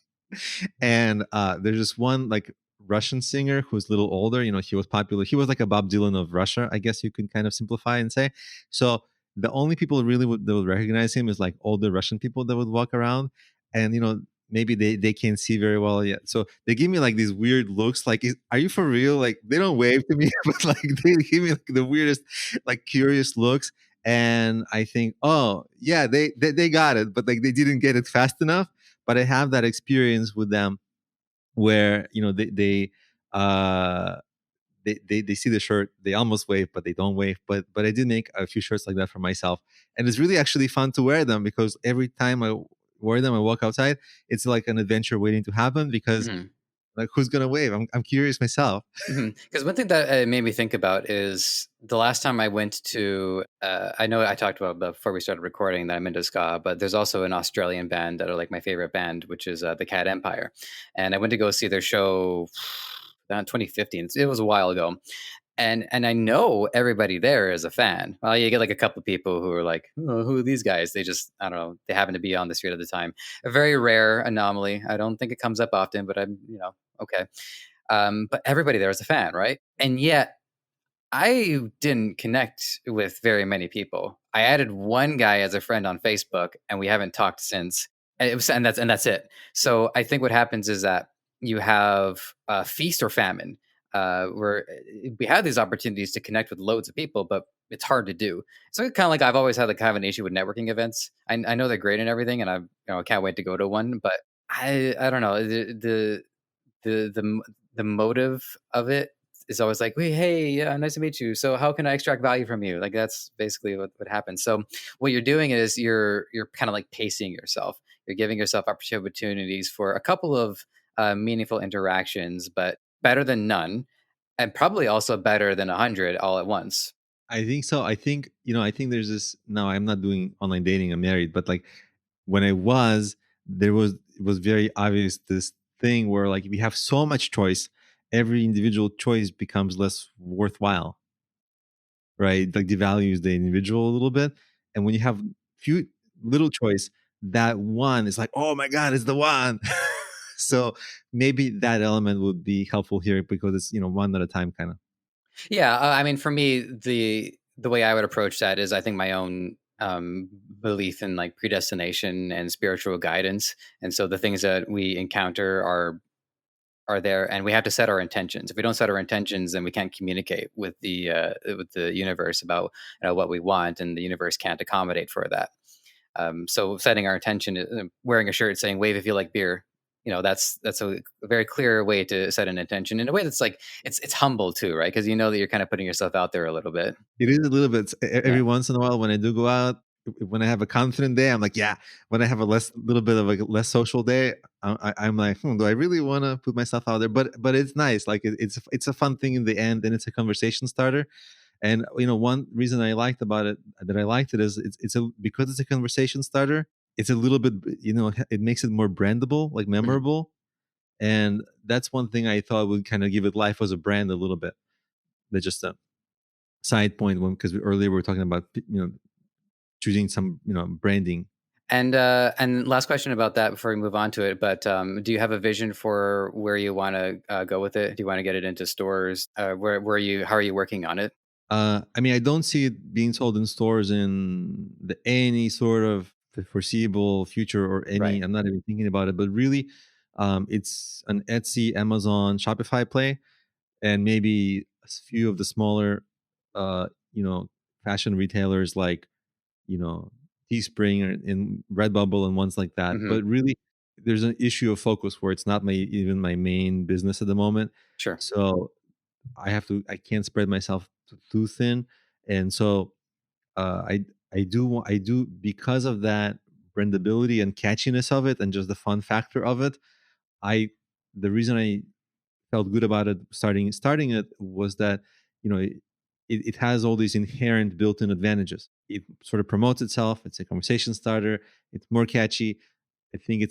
And there's this one like Russian singer who's a little older. He was popular. He was like a Bob Dylan of Russia, I guess you can kind of simplify and say. So the only people really that would recognize him is like older Russian people that would walk around, and maybe they can't see very well yet. So they give me like these weird looks. Like, are you for real? Like they don't wave to me, but like they give me like the weirdest, like curious looks. And I think, oh yeah, they got it, but like they didn't get it fast enough. But I have that experience with them where uh they see the shirt, they almost wave, but they don't wave. But I did make a few shirts like that for myself, and it's really actually fun to wear them because every time I wear them, I walk outside. It's like an adventure waiting to happen because Like, who's gonna wave? I'm curious myself. Because one thing that it made me think about is the last time I went to, I know I talked about before we started recording that I'm into ska, but there's also an Australian band that are like my favorite band, which is the Cat Empire. And I went to go see their show in 2015. It was a while ago. And I know everybody there is a fan. Well, you get like a couple of people who are like, oh, who are these guys? They just, I don't know, they happen to be on the street at the time. A very rare anomaly. I don't think it comes up often, but I'm, okay. But everybody there is a fan, right? And yet I didn't connect with very many people. I added one guy as a friend on Facebook, and we haven't talked since. And that's it. So I think what happens is that you have feast or famine, where we have these opportunities to connect with loads of people, but it's hard to do. So kind of like I've always had like kind of an issue with networking events. I know they're great and everything, and I can't wait to go to one, but I don't know the motive of it is always like, hey, yeah, nice to meet you. So how can I extract value from you? Like that's basically what happens. So what you're doing is you're kind of like pacing yourself. You're giving yourself opportunities for a couple of meaningful interactions, but better than none, and probably also better than 100 all at once. I think so. I think there's this. No, I'm not doing online dating. I'm married, but like when I was, it was very obvious this thing where like we have so much choice, every individual choice becomes less worthwhile, right? Like devalues the individual a little bit. And when you have few little choice, that one is like, oh my God, it's the one. So maybe that element would be helpful here because it's one at a time kind of. Yeah, I mean, for me, the way I would approach that is, I think my own belief in like predestination and spiritual guidance, and so the things that we encounter are there, and we have to set our intentions. If we don't set our intentions, then we can't communicate with the universe about what we want, and the universe can't accommodate for that. So setting our intention, wearing a shirt saying "Wave if you like beer," that's a very clear way to set an intention in a way that's like it's humble too, right? Because you know that you're kind of putting yourself out there a little bit. It is a little bit Yeah. every once in a while when I do go out. When I have a confident day, I'm like, yeah. When I have a little bit of a less social day, I'm like, do I really want to put myself out there? But it's nice. Like it's a fun thing in the end, and it's a conversation starter. And one reason I liked it is because it's a conversation starter. It's a little bit, it makes it more brandable, like Mhm. memorable, and that's one thing I thought would kind of give it life as a brand a little bit. That's just a side point, when because earlier we were talking about choosing some branding. And last question about that before we move on to it. But do you have a vision for where you want to go with it? Do you want to get it into stores? How are you working on it? I mean, I don't see it being sold in stores in any sort of the foreseeable future, or any. Right. I'm not even thinking about it, but really, it's an Etsy, Amazon, Shopify play, and maybe a few of the smaller, uh, you know, fashion retailers like you know Teespring and Redbubble and ones like that. Hmm. But really, there's an issue of focus where it's not even my main business at the moment. Sure. So I can't spread myself too thin, and so I do, because of that brandability and catchiness of it, and just the fun factor of it. I The reason I felt good about it starting it was that it has all these inherent built-in advantages. It sort of promotes itself. It's a conversation starter. It's more catchy. I think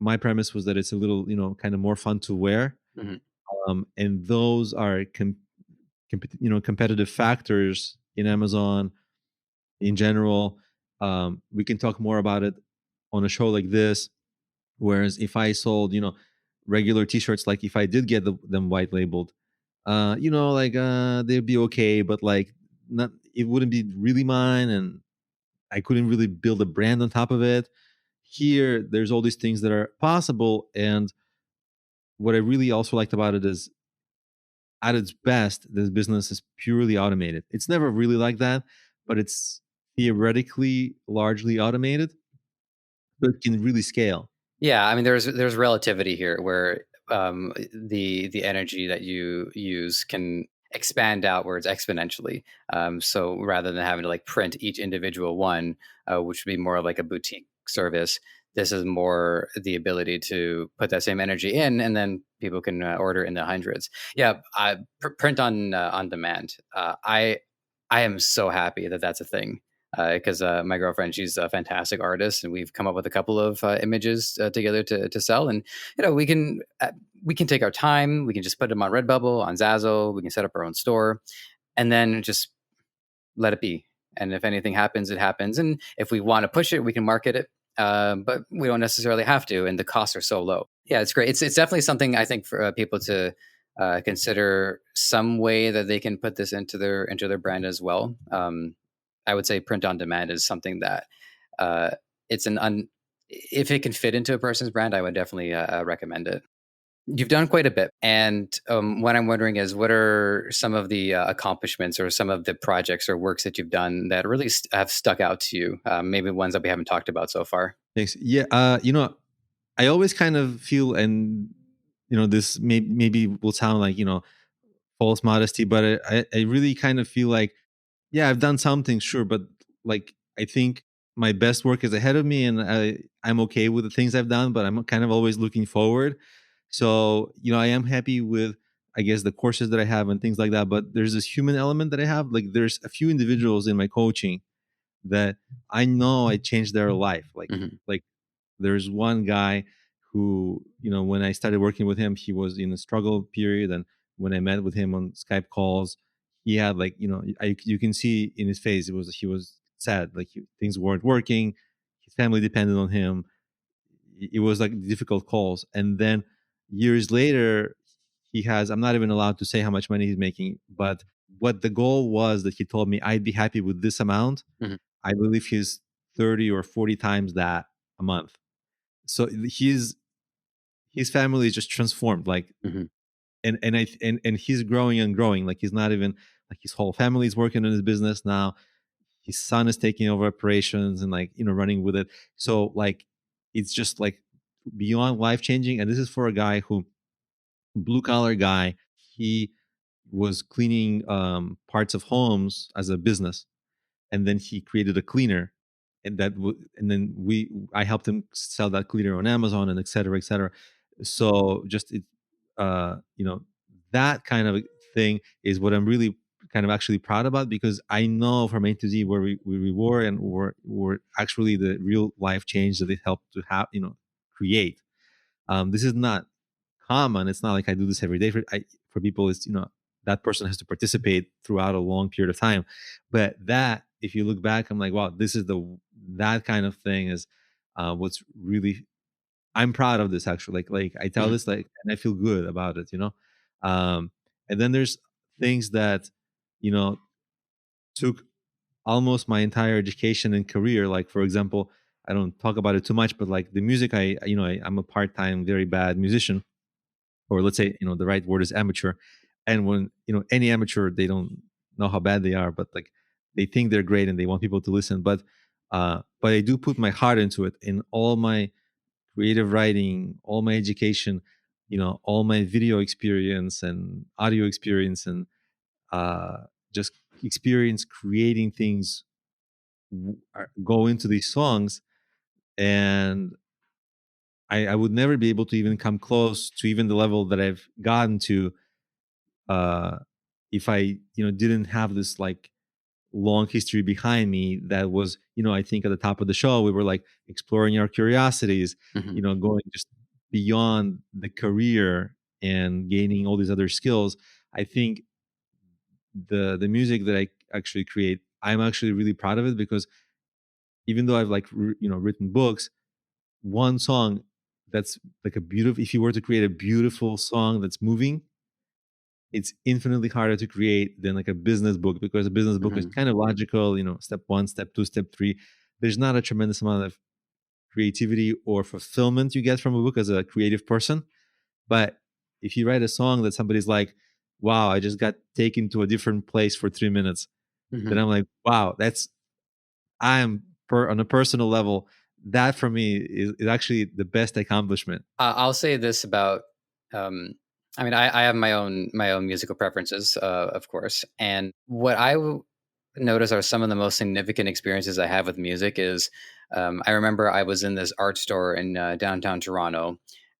my premise was that it's a little kind of more fun to wear, Hmm. and those are competitive factors in Amazon in general. We can talk more about it on a show like this. Whereas if I sold, regular T-shirts, like if I did get them white labeled, they'd be okay, but like not, it wouldn't be really mine, and I couldn't really build a brand on top of it. Here, there's all these things that are possible, and what I really also liked about it is, at its best, this business is purely automated. It's never really like that, but it's theoretically largely automated, so it can really scale. Yeah, I mean, there's relativity here where the energy that you use can expand outwards exponentially. So rather than having to like print each individual one, which would be more like a boutique service, This is more the ability to put that same energy in, and then people can order in the hundreds. Yeah, print on demand. I am so happy that that's a thing, because my girlfriend, she's a fantastic artist, and we've come up with a couple of images together to sell. And we can take our time. We can just put them on Redbubble, on Zazzle. We can set up our own store, and then just let it be. And if anything happens, it happens. And if we want to push it, we can market it. But we don't necessarily have to, and the costs are so low. Yeah, it's great. It's definitely something, I think, for people to consider some way that they can put this into their brand as well. I would say print on demand is something that it's if it can fit into a person's brand, I would definitely recommend it. You've done quite a bit. And what I'm wondering is, what are some of the accomplishments or some of the projects or works that you've done that really have stuck out to you? Maybe ones that we haven't talked about so far. Thanks. Yeah. I always kind of feel, and, this maybe will sound like, false modesty, but I really kind of feel like, yeah, I've done something, sure. But like, I think my best work is ahead of me, and I'm okay with the things I've done, but I'm kind of always looking forward. So, I am happy with, I guess, the courses that I have and things like that. But there's this human element that I have. Like, there's a few individuals in my coaching that I know I changed their life. Like there's one guy who, when I started working with him, he was in a struggle period. And when I met with him on Skype calls, he had, like, you can see in his face, he was sad. Like, things weren't working. His family depended on him. It was like difficult calls. And then years later, I'm not even allowed to say how much money he's making, but what the goal was that he told me, I'd be happy with this amount. Mm-hmm. I believe he's 30 or 40 times that a month. So his family is just transformed. Like, Mm-hmm. and he's growing and growing. Like, he's not even, like, his whole family is working in his business now. His son is taking over operations and, like, running with it. So, like, it's just like beyond life changing. And this is for a guy who, blue collar guy, he was cleaning parts of homes as a business, and then he created a cleaner, and and then I helped him sell that cleaner on Amazon, and et cetera, et cetera. So just that kind of thing is what I'm really kind of actually proud about, because I know from A to Z where we were, and were actually the real life change that it helped to have, create. This is not common. It's not like I do this every day for people. It's, that person has to participate throughout a long period of time. But that, if you look back, I'm like, wow, that kind of thing is what's really, I'm proud of this, actually. Like I tell this, like, and I feel good about it, and then there's things that, took almost my entire education and career. Like, for example, I don't talk about it too much, but like the music, I'm a part-time, very bad musician, or let's say, the right word is amateur. And when, any amateur, they don't know how bad they are, but like, they think they're great and they want people to listen. But I do put my heart into it, in all my creative writing, all my education, all my video experience and audio experience, and just experience creating things go into these songs. And I would never be able to even come close to even the level that I've gotten to if I, didn't have this, like, long history behind me. That was, I think at the top of the show, we were like exploring our curiosities, going just beyond the career and gaining all these other skills. I think the music that I actually create, I'm actually really proud of it, because even though I've, like, written books, one song that's like a beautiful, if you were to create a beautiful song that's moving, it's infinitely harder to create than like a business book, because a business book is kind of logical, step one, step two, step three. There's not a tremendous amount of creativity or fulfillment you get from a book as a creative person. But if you write a song that somebody's like, wow, I just got taken to a different place for 3 minutes, then I'm like, wow, on a personal level, that for me is actually the best accomplishment. I'll say this about, I mean, I have my own musical preferences, of course, and what notice are some of the most significant experiences I have with music is I remember I was in this art store in downtown Toronto,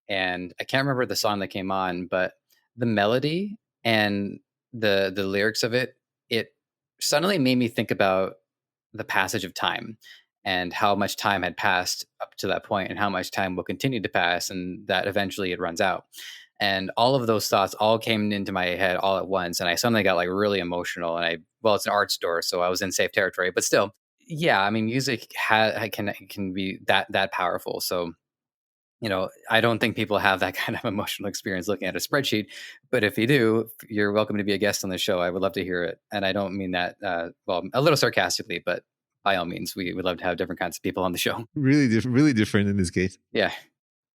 and I can't remember the song that came on, but the melody and the lyrics of it suddenly made me think about the passage of time and how much time had passed up to that point and how much time will continue to pass and that eventually it runs out. And all of those thoughts all came into my head all at once, and I suddenly got like really emotional. And well, it's an art store, so I was in safe territory, but still, yeah, I mean, music can be that powerful. So, I don't think people have that kind of emotional experience looking at a spreadsheet. But if you do, you're welcome to be a guest on the show. I would love to hear it. And I don't mean that, well, a little sarcastically, but by all means, we would love to have different kinds of people on the show. Really different in this case. Yeah.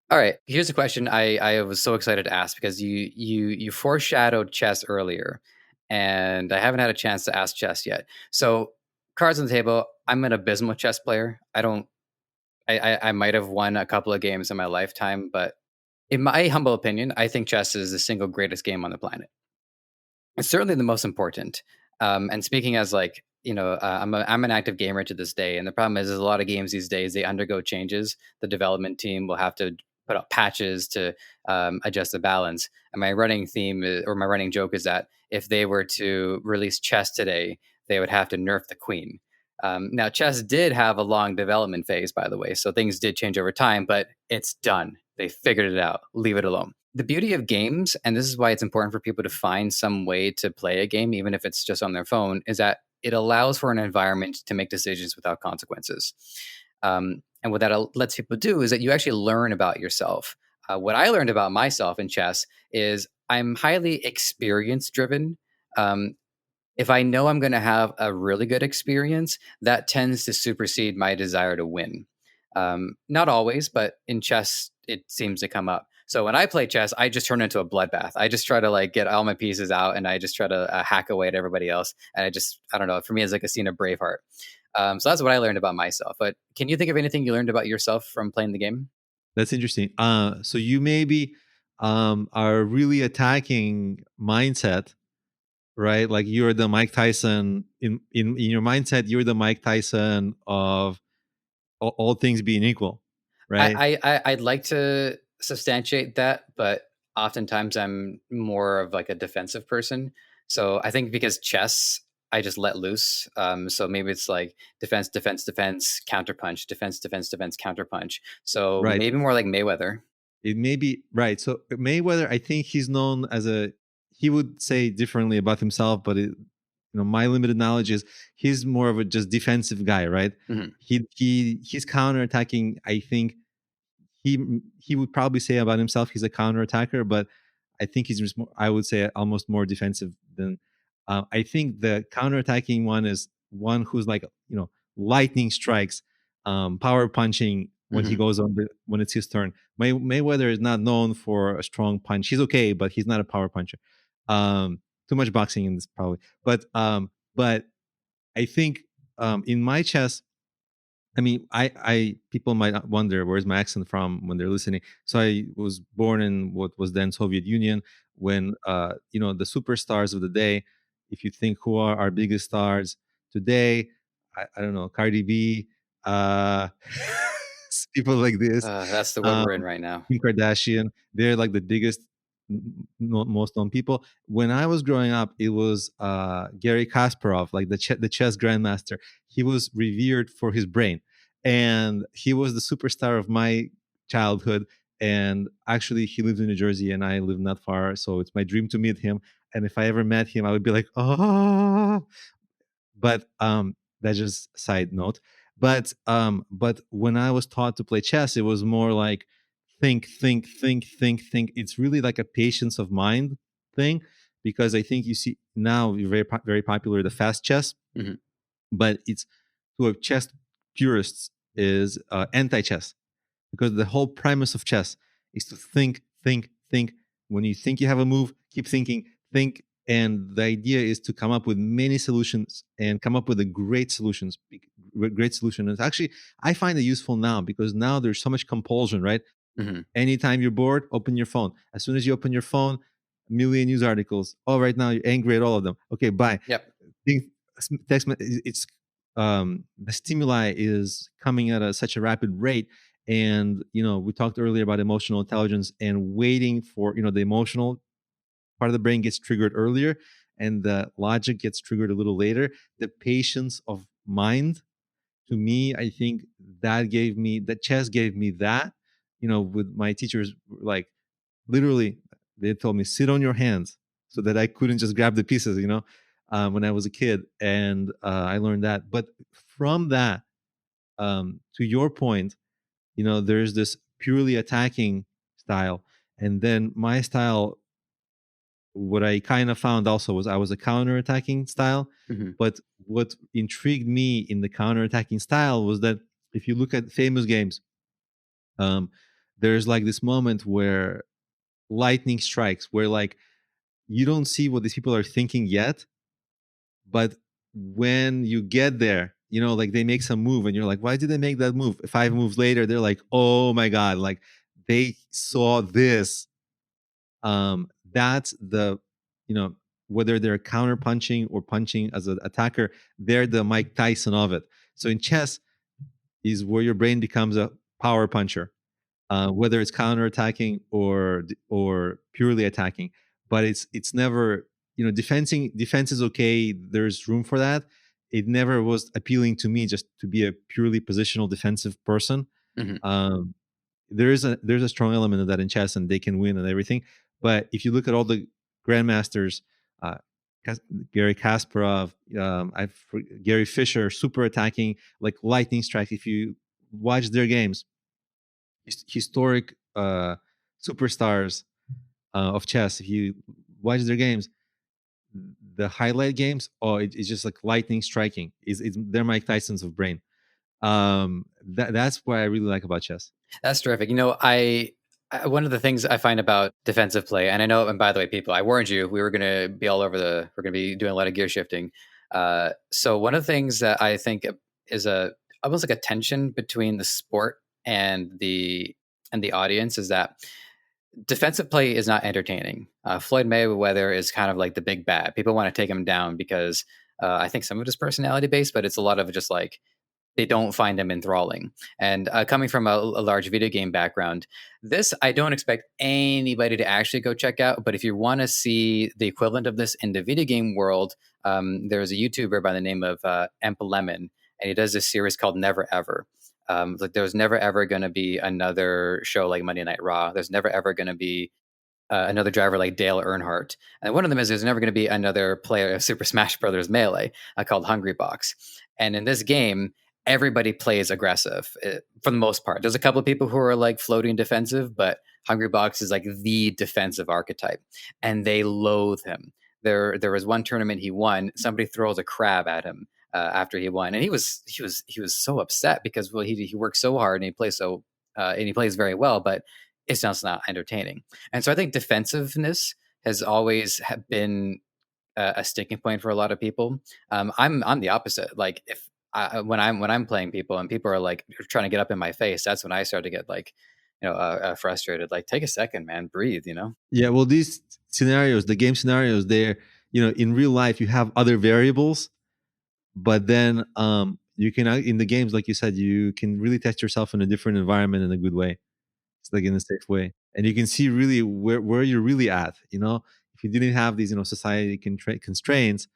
All right. Here's a question I was so excited to ask because you foreshadowed chess earlier, and I haven't had a chance to ask chess yet. So, cards on the table. I'm an abysmal chess player. I don't. I might have won a couple of games in my lifetime, but in my humble opinion, I think chess is the single greatest game on the planet. It's certainly the most important. And speaking as like, I'm an active gamer to this day, and the problem is, there's a lot of games these days they undergo changes. The development team will have to put out patches to adjust the balance. And my running theme or my running joke is that if they were to release chess today, they would have to nerf the queen. Now, chess did have a long development phase, by the way, so things did change over time, but it's done. They figured it out. Leave it alone. The beauty of games, and this is why it's important for people to find some way to play a game, even if it's just on their phone, is that it allows for an environment to make decisions without consequences. And what that lets people do is that you actually learn about yourself. What I learned about myself in chess is I'm highly experience driven. If I know I'm going to have a really good experience, that tends to supersede my desire to win. Not always, but in chess, it seems to come up. So when I play chess, I just turn into a bloodbath. I just try to like get all my pieces out, and I just try to hack away at everybody else. And I don't know. For me, it's like a scene of Braveheart. So that's what I learned about myself. But can you think of anything you learned about yourself from playing the game? That's interesting. So you maybe are really attacking mindset, right? Like you're the Mike Tyson in your mindset. You're the Mike Tyson of all things being equal, right? I'd like to substantiate that, but oftentimes I'm more of like a defensive person. So I think because chess, I just let loose. So maybe it's like defense, defense, defense, counterpunch, defense, defense, defense, counterpunch. So Right. maybe more like Mayweather. It may be right. So Mayweather, I think he's known as he would say differently about himself, but my limited knowledge is he's more of a just defensive guy, right? Mhm. He's counterattacking. I think he would probably say about himself he's a counterattacker, but I think he's just more, I would say almost more defensive than. I think the counterattacking one is one who's like lightning strikes, power punching when he goes on when it's his turn. Mayweather is not known for a strong punch. He's okay, but he's not a power puncher. Too much boxing in this probably, but I think in my chess, I mean, I people might wonder where's my accent from when they're listening. So I was born in what was then Soviet Union. When the superstars of the day, if you think who are our biggest stars today, I don't know, Cardi B, uh, people like this, That's the world we're in right now. Kim Kardashian, they're like the biggest, most known people. When I was growing up, it was Gary Kasparov, like the chess grandmaster. He was revered for his brain, and he was the superstar of my childhood. And actually, he lives in New Jersey, and I live not far, so it's my dream to meet him. And if I ever met him, I would be like, oh. But that's just a side note. But when I was taught to play chess, it was more like think, think, think, think, think. It's really like a patience of mind thing, because I think you see now very popular the fast chess, but it's to a chess purists is anti-chess, because the whole premise of chess is to think, think, think. When you think you have a move, keep thinking, think. And the idea is to come up with many solutions and come up with a great solutions. Great solution. And actually, I find it useful now because now there's so much compulsion, right? Anytime you're bored, open your phone. As soon as you open your phone, a million news articles. Oh, right now you're angry at all of them. Okay, bye. Yep. it's the stimuli is coming at such a rapid rate, and we talked earlier about emotional intelligence and waiting for the emotional part of the brain gets triggered earlier and the logic gets triggered a little later. The patience of mind, to me, I think that chess gave me that. With my teachers, like literally, they told me sit on your hands so that I couldn't just grab the pieces. When I was a kid, and I learned that. But from that, to your point, there's this purely attacking style, and then my style. What I kind of found also was I was a counter-attacking style. Mm-hmm. But what intrigued me in the counter-attacking style was that if you look at famous games, um, there's like this moment where lightning strikes, where like you don't see what these people are thinking yet, but when you get there, like they make some move and you're like, why did they make that move? 5 moves later, they're like, oh my God, like they saw this. That's the, whether they're counter punching or punching as an attacker, they're the Mike Tyson of it. So in chess is where your brain becomes a power puncher, whether it's counter attacking or purely attacking. But it's never, defense is okay. There's room for that. It never was appealing to me just to be a purely positional defensive person. Mm-hmm. There's a strong element of that in chess, and they can win and everything. But if you look at all the grandmasters, uh, Gary Kasparov, Gary Fisher, super attacking, like lightning strike. If you watch their games, historic superstars of chess, if you watch their games, the highlight games, it's just like lightning striking. They're Mike Tyson's of brain. That's what I really like about chess. That's terrific. One of the things I find about defensive play, and I know, and by the way, people, I warned you, we're going to be doing a lot of gear shifting. So one of the things that I think is almost like a tension between the sport and the audience is that defensive play is not entertaining. Floyd Mayweather is kind of like the big bad. People want to take him down because I think some of it is personality based, but it's a lot of just like, they don't find him enthralling. And coming from a large video game background, this I don't expect anybody to actually go check out. But if you want to see the equivalent of this in the video game world, there's a YouTuber by the name of Lemon, and he does this series called Never Ever. Like there's never ever going to be another show like Monday Night Raw. There's never ever going to be another driver like Dale Earnhardt. And one of them is there's never going to be another player of Super Smash Brothers Melee called Hungrybox. And in this game, everybody plays aggressive for the most part. There's a couple of people who are like floating defensive, but Hungrybox is like the defensive archetype, and they loathe him. There was one tournament he won. Somebody throws a crab at him after he won, and he was so upset because he worked so hard and he plays very well, but it's just not entertaining. And so I think defensiveness has always been a sticking point for a lot of people. I'm the opposite. Like when I'm playing people and people are like trying to get up in my face, that's when I start to get like, frustrated. Like, take a second, man, breathe. Yeah, well, these scenarios, the game scenarios, they're in real life you have other variables, but then you can in the games, like you said, you can really test yourself in a different environment in a good way. It's like in a safe way, and you can see really where you're really at. If you didn't have these society constraints,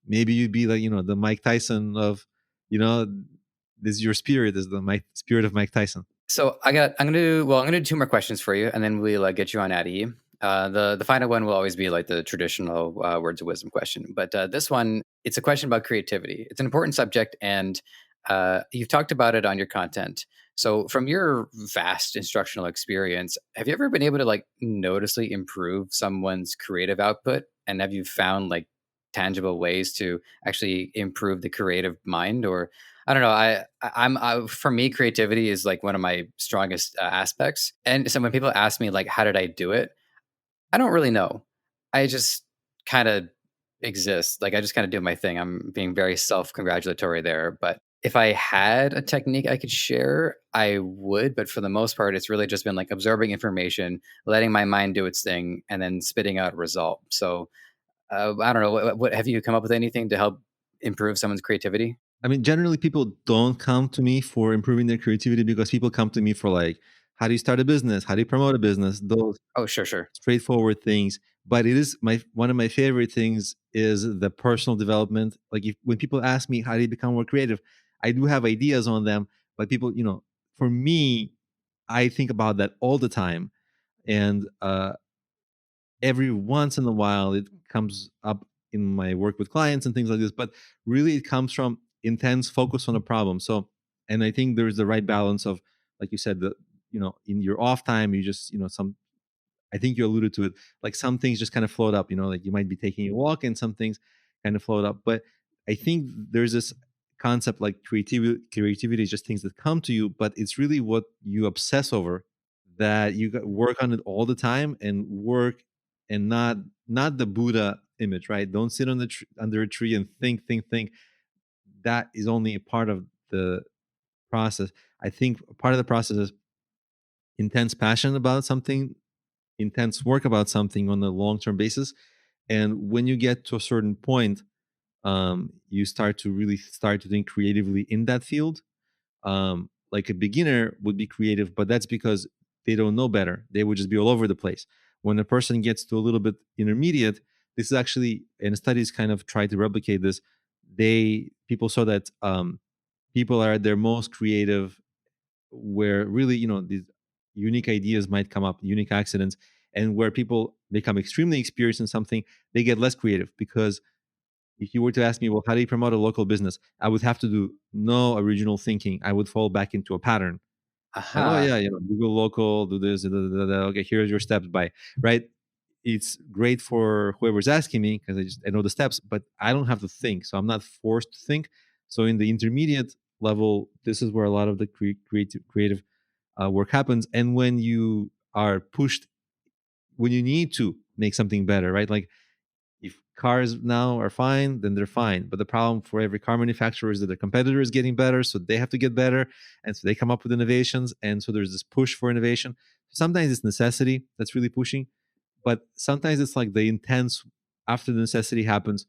maybe you'd be like the Mike Tyson of this your spirit is the spirit of Mike Tyson. So I'm gonna do 2 more questions for you, and then we'll get you on out of here. The final one will always be like the traditional words of wisdom question, but this one, it's a question about creativity. It's an important subject, and you've talked about it on your content. So from your vast instructional experience, have you ever been able to like noticeably improve someone's creative output? And have you found like tangible ways to actually improve the creative mind? Or I don't know. For me, creativity is like one of my strongest aspects. And so when people ask me like, how did I do it? I don't really know. I just kind of exist. Like I just kind of do my thing. I'm being very self-congratulatory there. But if I had a technique I could share, I would. But for the most part, it's really just been like absorbing information, letting my mind do its thing, and then spitting out a result. So I don't know. What have you come up with anything to help improve someone's creativity? I mean, generally people don't come to me for improving their creativity because people come to me for like, how do you start a business? How do you promote a business? Those Oh, sure, sure. straightforward things. But it is one of my favorite things is the personal development. Like when people ask me how do you become more creative, I do have ideas on them, but people, for me, I think about that all the time. And every once in a while it comes up in my work with clients and things like this, but really it comes from intense focus on a problem. So, and I think there's the right balance of, like you said, the in your off time, you just some, I think you alluded to it, like some things just kind of float up, like you might be taking a walk and some things kind of float up. But I think there's this concept like creativity is just things that come to you, but it's really what you obsess over, that you work on it all the time and work, and not the Buddha image, right? Don't sit on the under a tree and think. That is only a part of the process. I think part of the process is intense passion about something, intense work about something on a long-term basis. And when you get to a certain point, you start to think creatively in that field. Like a beginner would be creative, but that's because they don't know better. They would just be all over the place. When a person gets to a little bit intermediate, this is actually, and studies kind of try to replicate this. People saw that people are at their most creative where really these unique ideas might come up, unique accidents, and where people become extremely experienced in something, they get less creative. Because if you were to ask me, well, how do you promote a local business, I would have to do no original thinking. I would fall back into a pattern. Like, oh Aha. yeah, Google local, do this, da, da, da, da. Okay, here's your steps by, right? It's great for whoever's asking me because I know the steps, but I don't have to think, so I'm not forced to think. So in the intermediate level, this is where a lot of the creative work happens. And when you are pushed, when you need to make something better, right? Like if cars now are fine, then they're fine. But the problem for every car manufacturer is that their competitor is getting better, so they have to get better, and so they come up with innovations, and so there's this push for innovation. Sometimes it's necessity that's really pushing, but sometimes it's like the intense, after the necessity happens,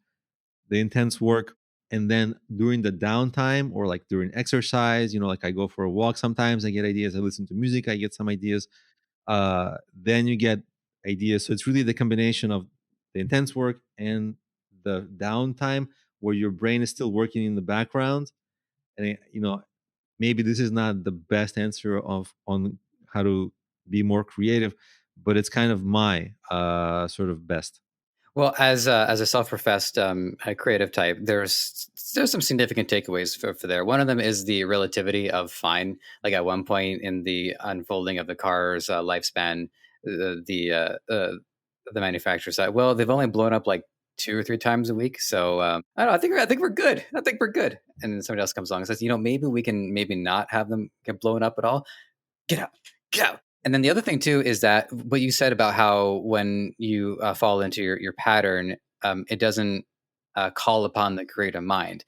the intense work, and then during the downtime or like during exercise, like I go for a walk, sometimes I get ideas, I listen to music, I get some ideas, then you get ideas. So it's really the combination of the intense work and the downtime where your brain is still working in the background. And maybe this is not the best answer of on how to be more creative, but it's kind of my sort of best. Well, as a self-professed a creative type, there's some significant takeaways for there. One of them is the relativity of fine. Like at one point in the unfolding of the car's lifespan, the manufacturer said, "Well, they've only blown up like 2 or 3 times a week, so I don't know. I think we're good. I think we're good." And then somebody else comes along and says, maybe we can maybe not have them get blown up at all. Get out, get out. And then the other thing too is that what you said about how when you fall into your pattern, it doesn't call upon the creative mind.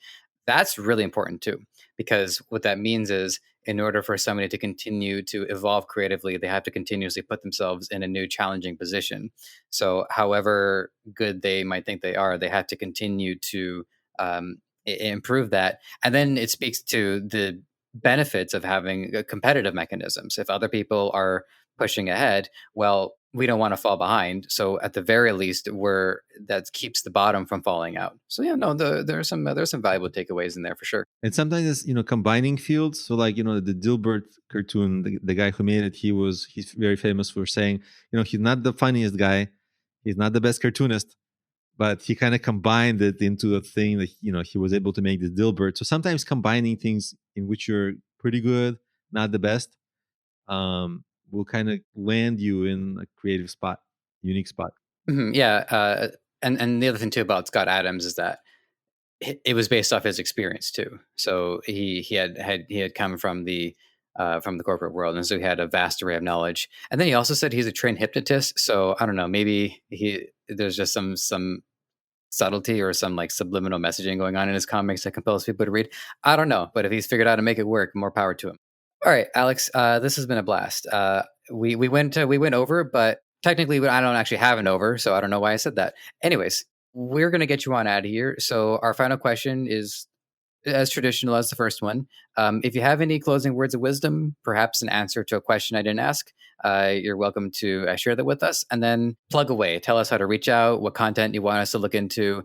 That's really important too, because what that means is in order for somebody to continue to evolve creatively, they have to continuously put themselves in a new challenging position. So however good they might think they are, they have to continue to improve that. And then it speaks to the benefits of having competitive mechanisms. If other people are pushing ahead, well, we don't want to fall behind. So at the very least, that keeps the bottom from falling out. So yeah, no, there's some valuable takeaways in there for sure. And sometimes it's combining fields. So like the Dilbert cartoon, the guy who made it, he's very famous for saying he's not the funniest guy, he's not the best cartoonist, but he kind of combined it into a thing that he was able to make this Dilbert. So sometimes combining things in which you're pretty good, not the best, will kind of land you in a creative spot, unique spot. Yeah, and the other thing too about Scott Adams is that it was based off his experience too. So he had come from the corporate world, and so he had a vast array of knowledge. And then he also said he's a trained hypnotist. So I don't know, maybe there's just some subtlety or some like subliminal messaging going on in his comics that compels people to read. I don't know, but if he's figured out how to make it work, more power to him. All right, Alex, this has been a blast. We went over, but technically I don't actually have an over, so I don't know why I said that. Anyways, we're going to get you on out of here. So our final question is as traditional as the first one. If you have any closing words of wisdom, perhaps an answer to a question I didn't ask, you're welcome to share that with us. And then plug away. Tell us how to reach out, what content you want us to look into.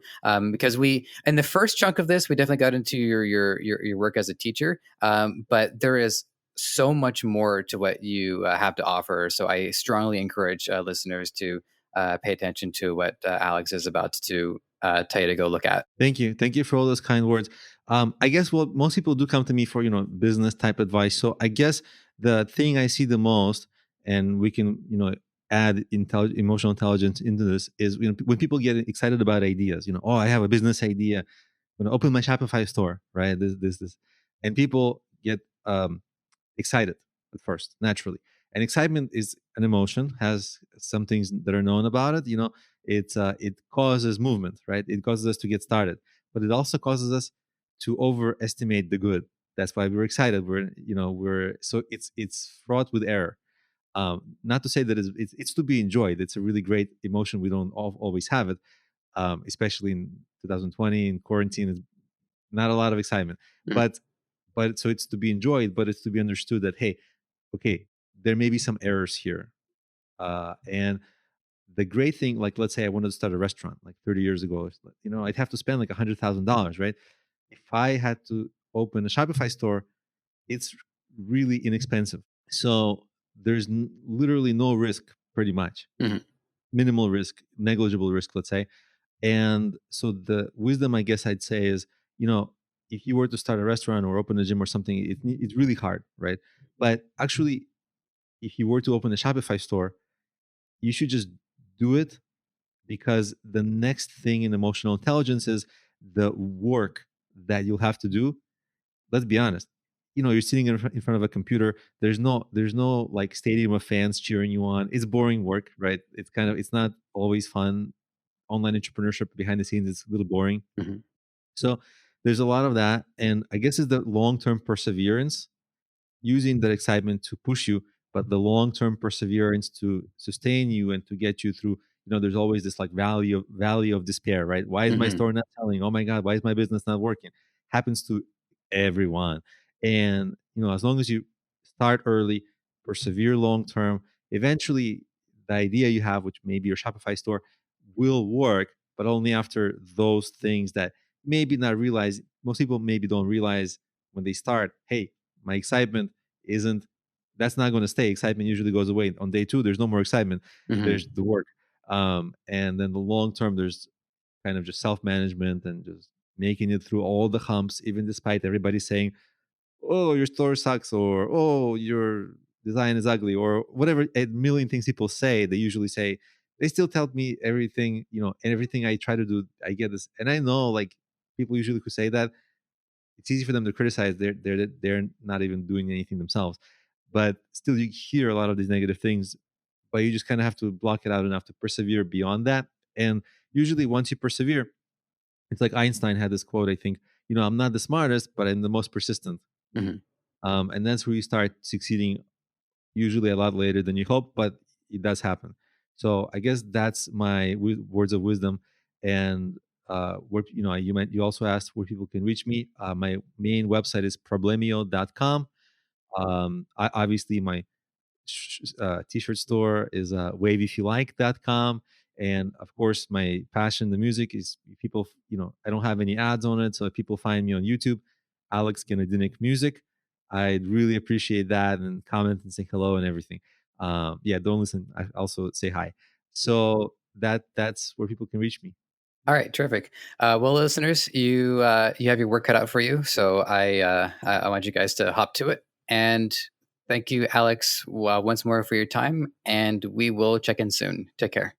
Because in the first chunk of this, we definitely got into your work as a teacher. But there is so much more to what you have to offer. So I strongly encourage listeners to pay attention to what Alex is about to tell you to go look at. Thank you. Thank you for all those kind words. I guess most people do come to me for, business type advice. So I guess the thing I see the most, and we can, add emotional intelligence into this, is when people get excited about ideas. Oh, I have a business idea. I'm going to open my Shopify store, right? This, and people get excited at first, naturally. And excitement is an emotion, has some things that are known about it. It causes movement, right? It causes us to get started, but it also causes us to overestimate the good. That's why we're excited. So it's fraught with error. Not to say that it's to be enjoyed. It's a really great emotion. We don't always have it, especially in 2020 in quarantine. It's not a lot of excitement, but so it's to be enjoyed, but it's to be understood that, hey, okay, there may be some errors here. And the great thing, like, let's say I wanted to start a restaurant like 30 years ago, I'd have to spend like $100,000, right? If I had to open a Shopify store, it's really inexpensive. So there's literally no risk, pretty much. Minimal risk, negligible risk, let's say. And so the wisdom, I guess I'd say, is, if you were to start a restaurant or open a gym or something, it's really hard, right? But actually, if you were to open a Shopify store, you should just do it, because the next thing in emotional intelligence is the work that you'll have to do. Let's be honest. You're sitting in front of a computer. There's no like stadium of fans cheering you on. It's boring work, right? It's not always fun. Online entrepreneurship behind the scenes is a little boring. So there's a lot of that. And I guess it's the long-term perseverance, using that excitement to push you, but the long-term perseverance to sustain you and to get you through. There's always this like valley of despair, right? Why is my store not selling? Oh my God, why is my business not working? Happens to everyone. And as long as you start early, persevere long-term, eventually the idea you have, which may be your Shopify store, will work, but only after those things that maybe not realize. Most people maybe don't realize when they start, hey, my excitement that's not going to stay. Excitement usually goes away on day 2. There's no more excitement. There's the work. And then the long term, there's kind of just self-management and just making it through all the humps, even despite everybody saying, oh, your store sucks, or oh, your design is ugly, or whatever a million things people say. They usually say, they still tell me everything, and everything I try to do, I get this. And I know, like, people usually who say that, it's easy for them to criticize. They're not even doing anything themselves, but still you hear a lot of these negative things. But you just kind of have to block it out enough to persevere beyond that. And usually once you persevere, it's like Einstein had this quote, I think, I'm not the smartest, but I'm the most persistent. And that's where you start succeeding, usually a lot later than you hope, but it does happen. So I guess that's my words of wisdom. And where you also asked where people can reach me. My main website is problemio.com. Obviously my t-shirt store is WaveIfYouLike.com. And of course, my passion, the music, is people, I don't have any ads on it. So if people find me on YouTube, Alex Genadinik Music, I'd really appreciate that, and comment and say hello and everything. Don't listen. I also say hi. So that's where people can reach me. All right, terrific. Well, listeners, you have your work cut out for you. So I want you guys to hop to it. And thank you, Alex, once more for your time. And we will check in soon. Take care.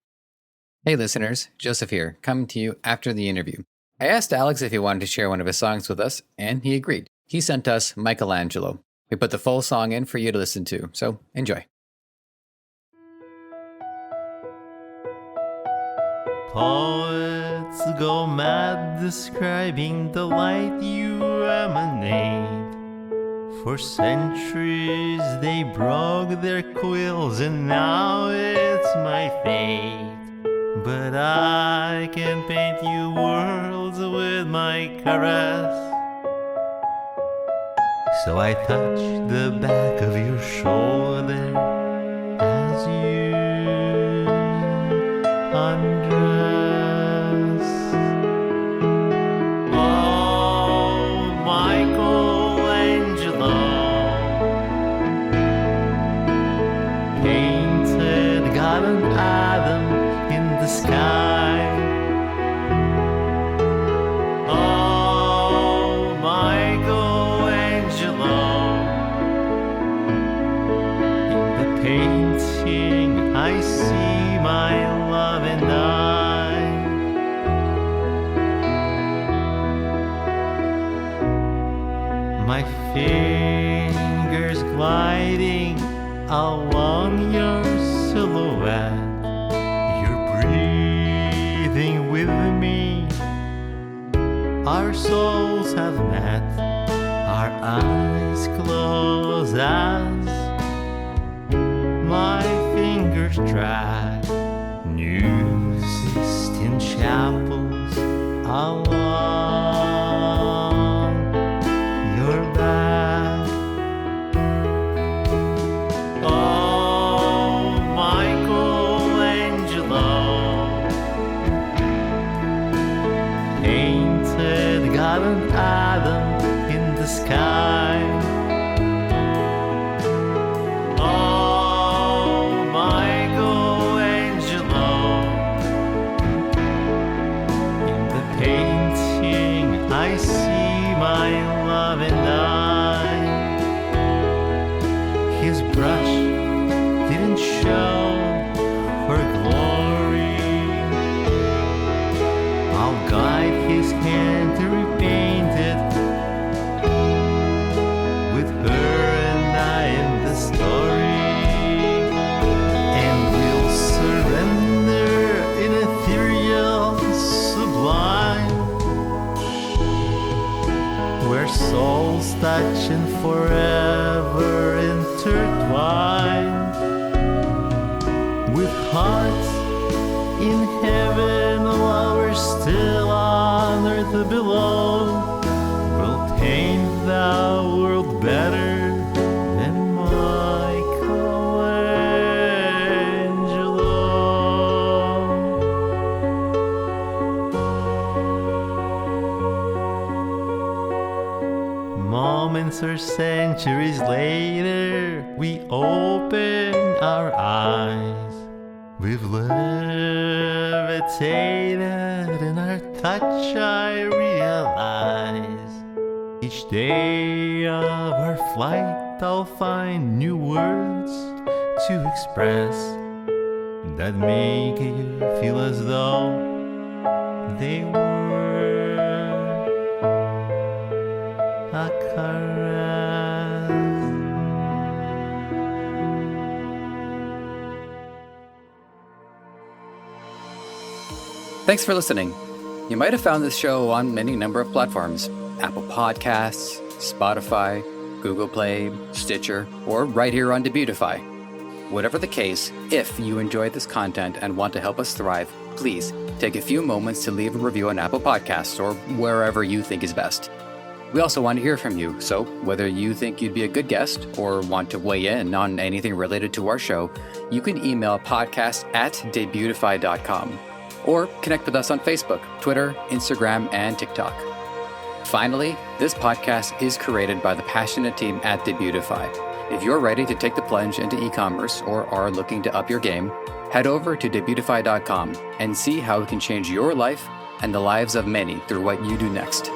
Hey, listeners, Joseph here, coming to you after the interview. I asked Alex if he wanted to share one of his songs with us, and he agreed. He sent us Michelangelo. We put the full song in for you to listen to, so enjoy. Poets go mad describing the light you emanate. For centuries they broke their quills, and now it's my fate. but I can paint you worlds with my caress. So I touch the back of your shoulder as you undress. Oh, Michelangelo painted God and Adam in the sky. Oh, Michelangelo, in the painting I see my love and I. My fingers gliding along your silhouette. You're breathing with me. Our souls have met. Our eyes close as my fingers drag New Sistine Chapels along your back. Oh, Michelangelo painted God and Adam in the sky. Oh, Michelangelo, in the painting I see my love and I. His brush didn't show for glory. I'll guide his hand to repaint it with her and I in the story. And we'll surrender in ethereal sublime, where souls touch and forever intertwine, with hearts in heaven while we're still on earth below. We'll paint the world better than Michelangelo. Moments or centuries later, we open our eyes. We've levitated in our touch, I realize. Each day of our flight, I'll find new words to express that make you feel as though they were a caress. Thanks for listening. You might have found this show on any number of platforms: Apple Podcasts, Spotify, Google Play, Stitcher, or right here on Debutify. Whatever the case, if you enjoyed this content and want to help us thrive, please take a few moments to leave a review on Apple Podcasts or wherever you think is best. We also want to hear from you, so whether you think you'd be a good guest or want to weigh in on anything related to our show, you can email podcast@debutify.com or connect with us on Facebook, Twitter, Instagram, and TikTok. Finally, this podcast is created by the passionate team at Debutify. If you're ready to take the plunge into e-commerce or are looking to up your game, head over to Debutify.com and see how it can change your life and the lives of many through what you do next.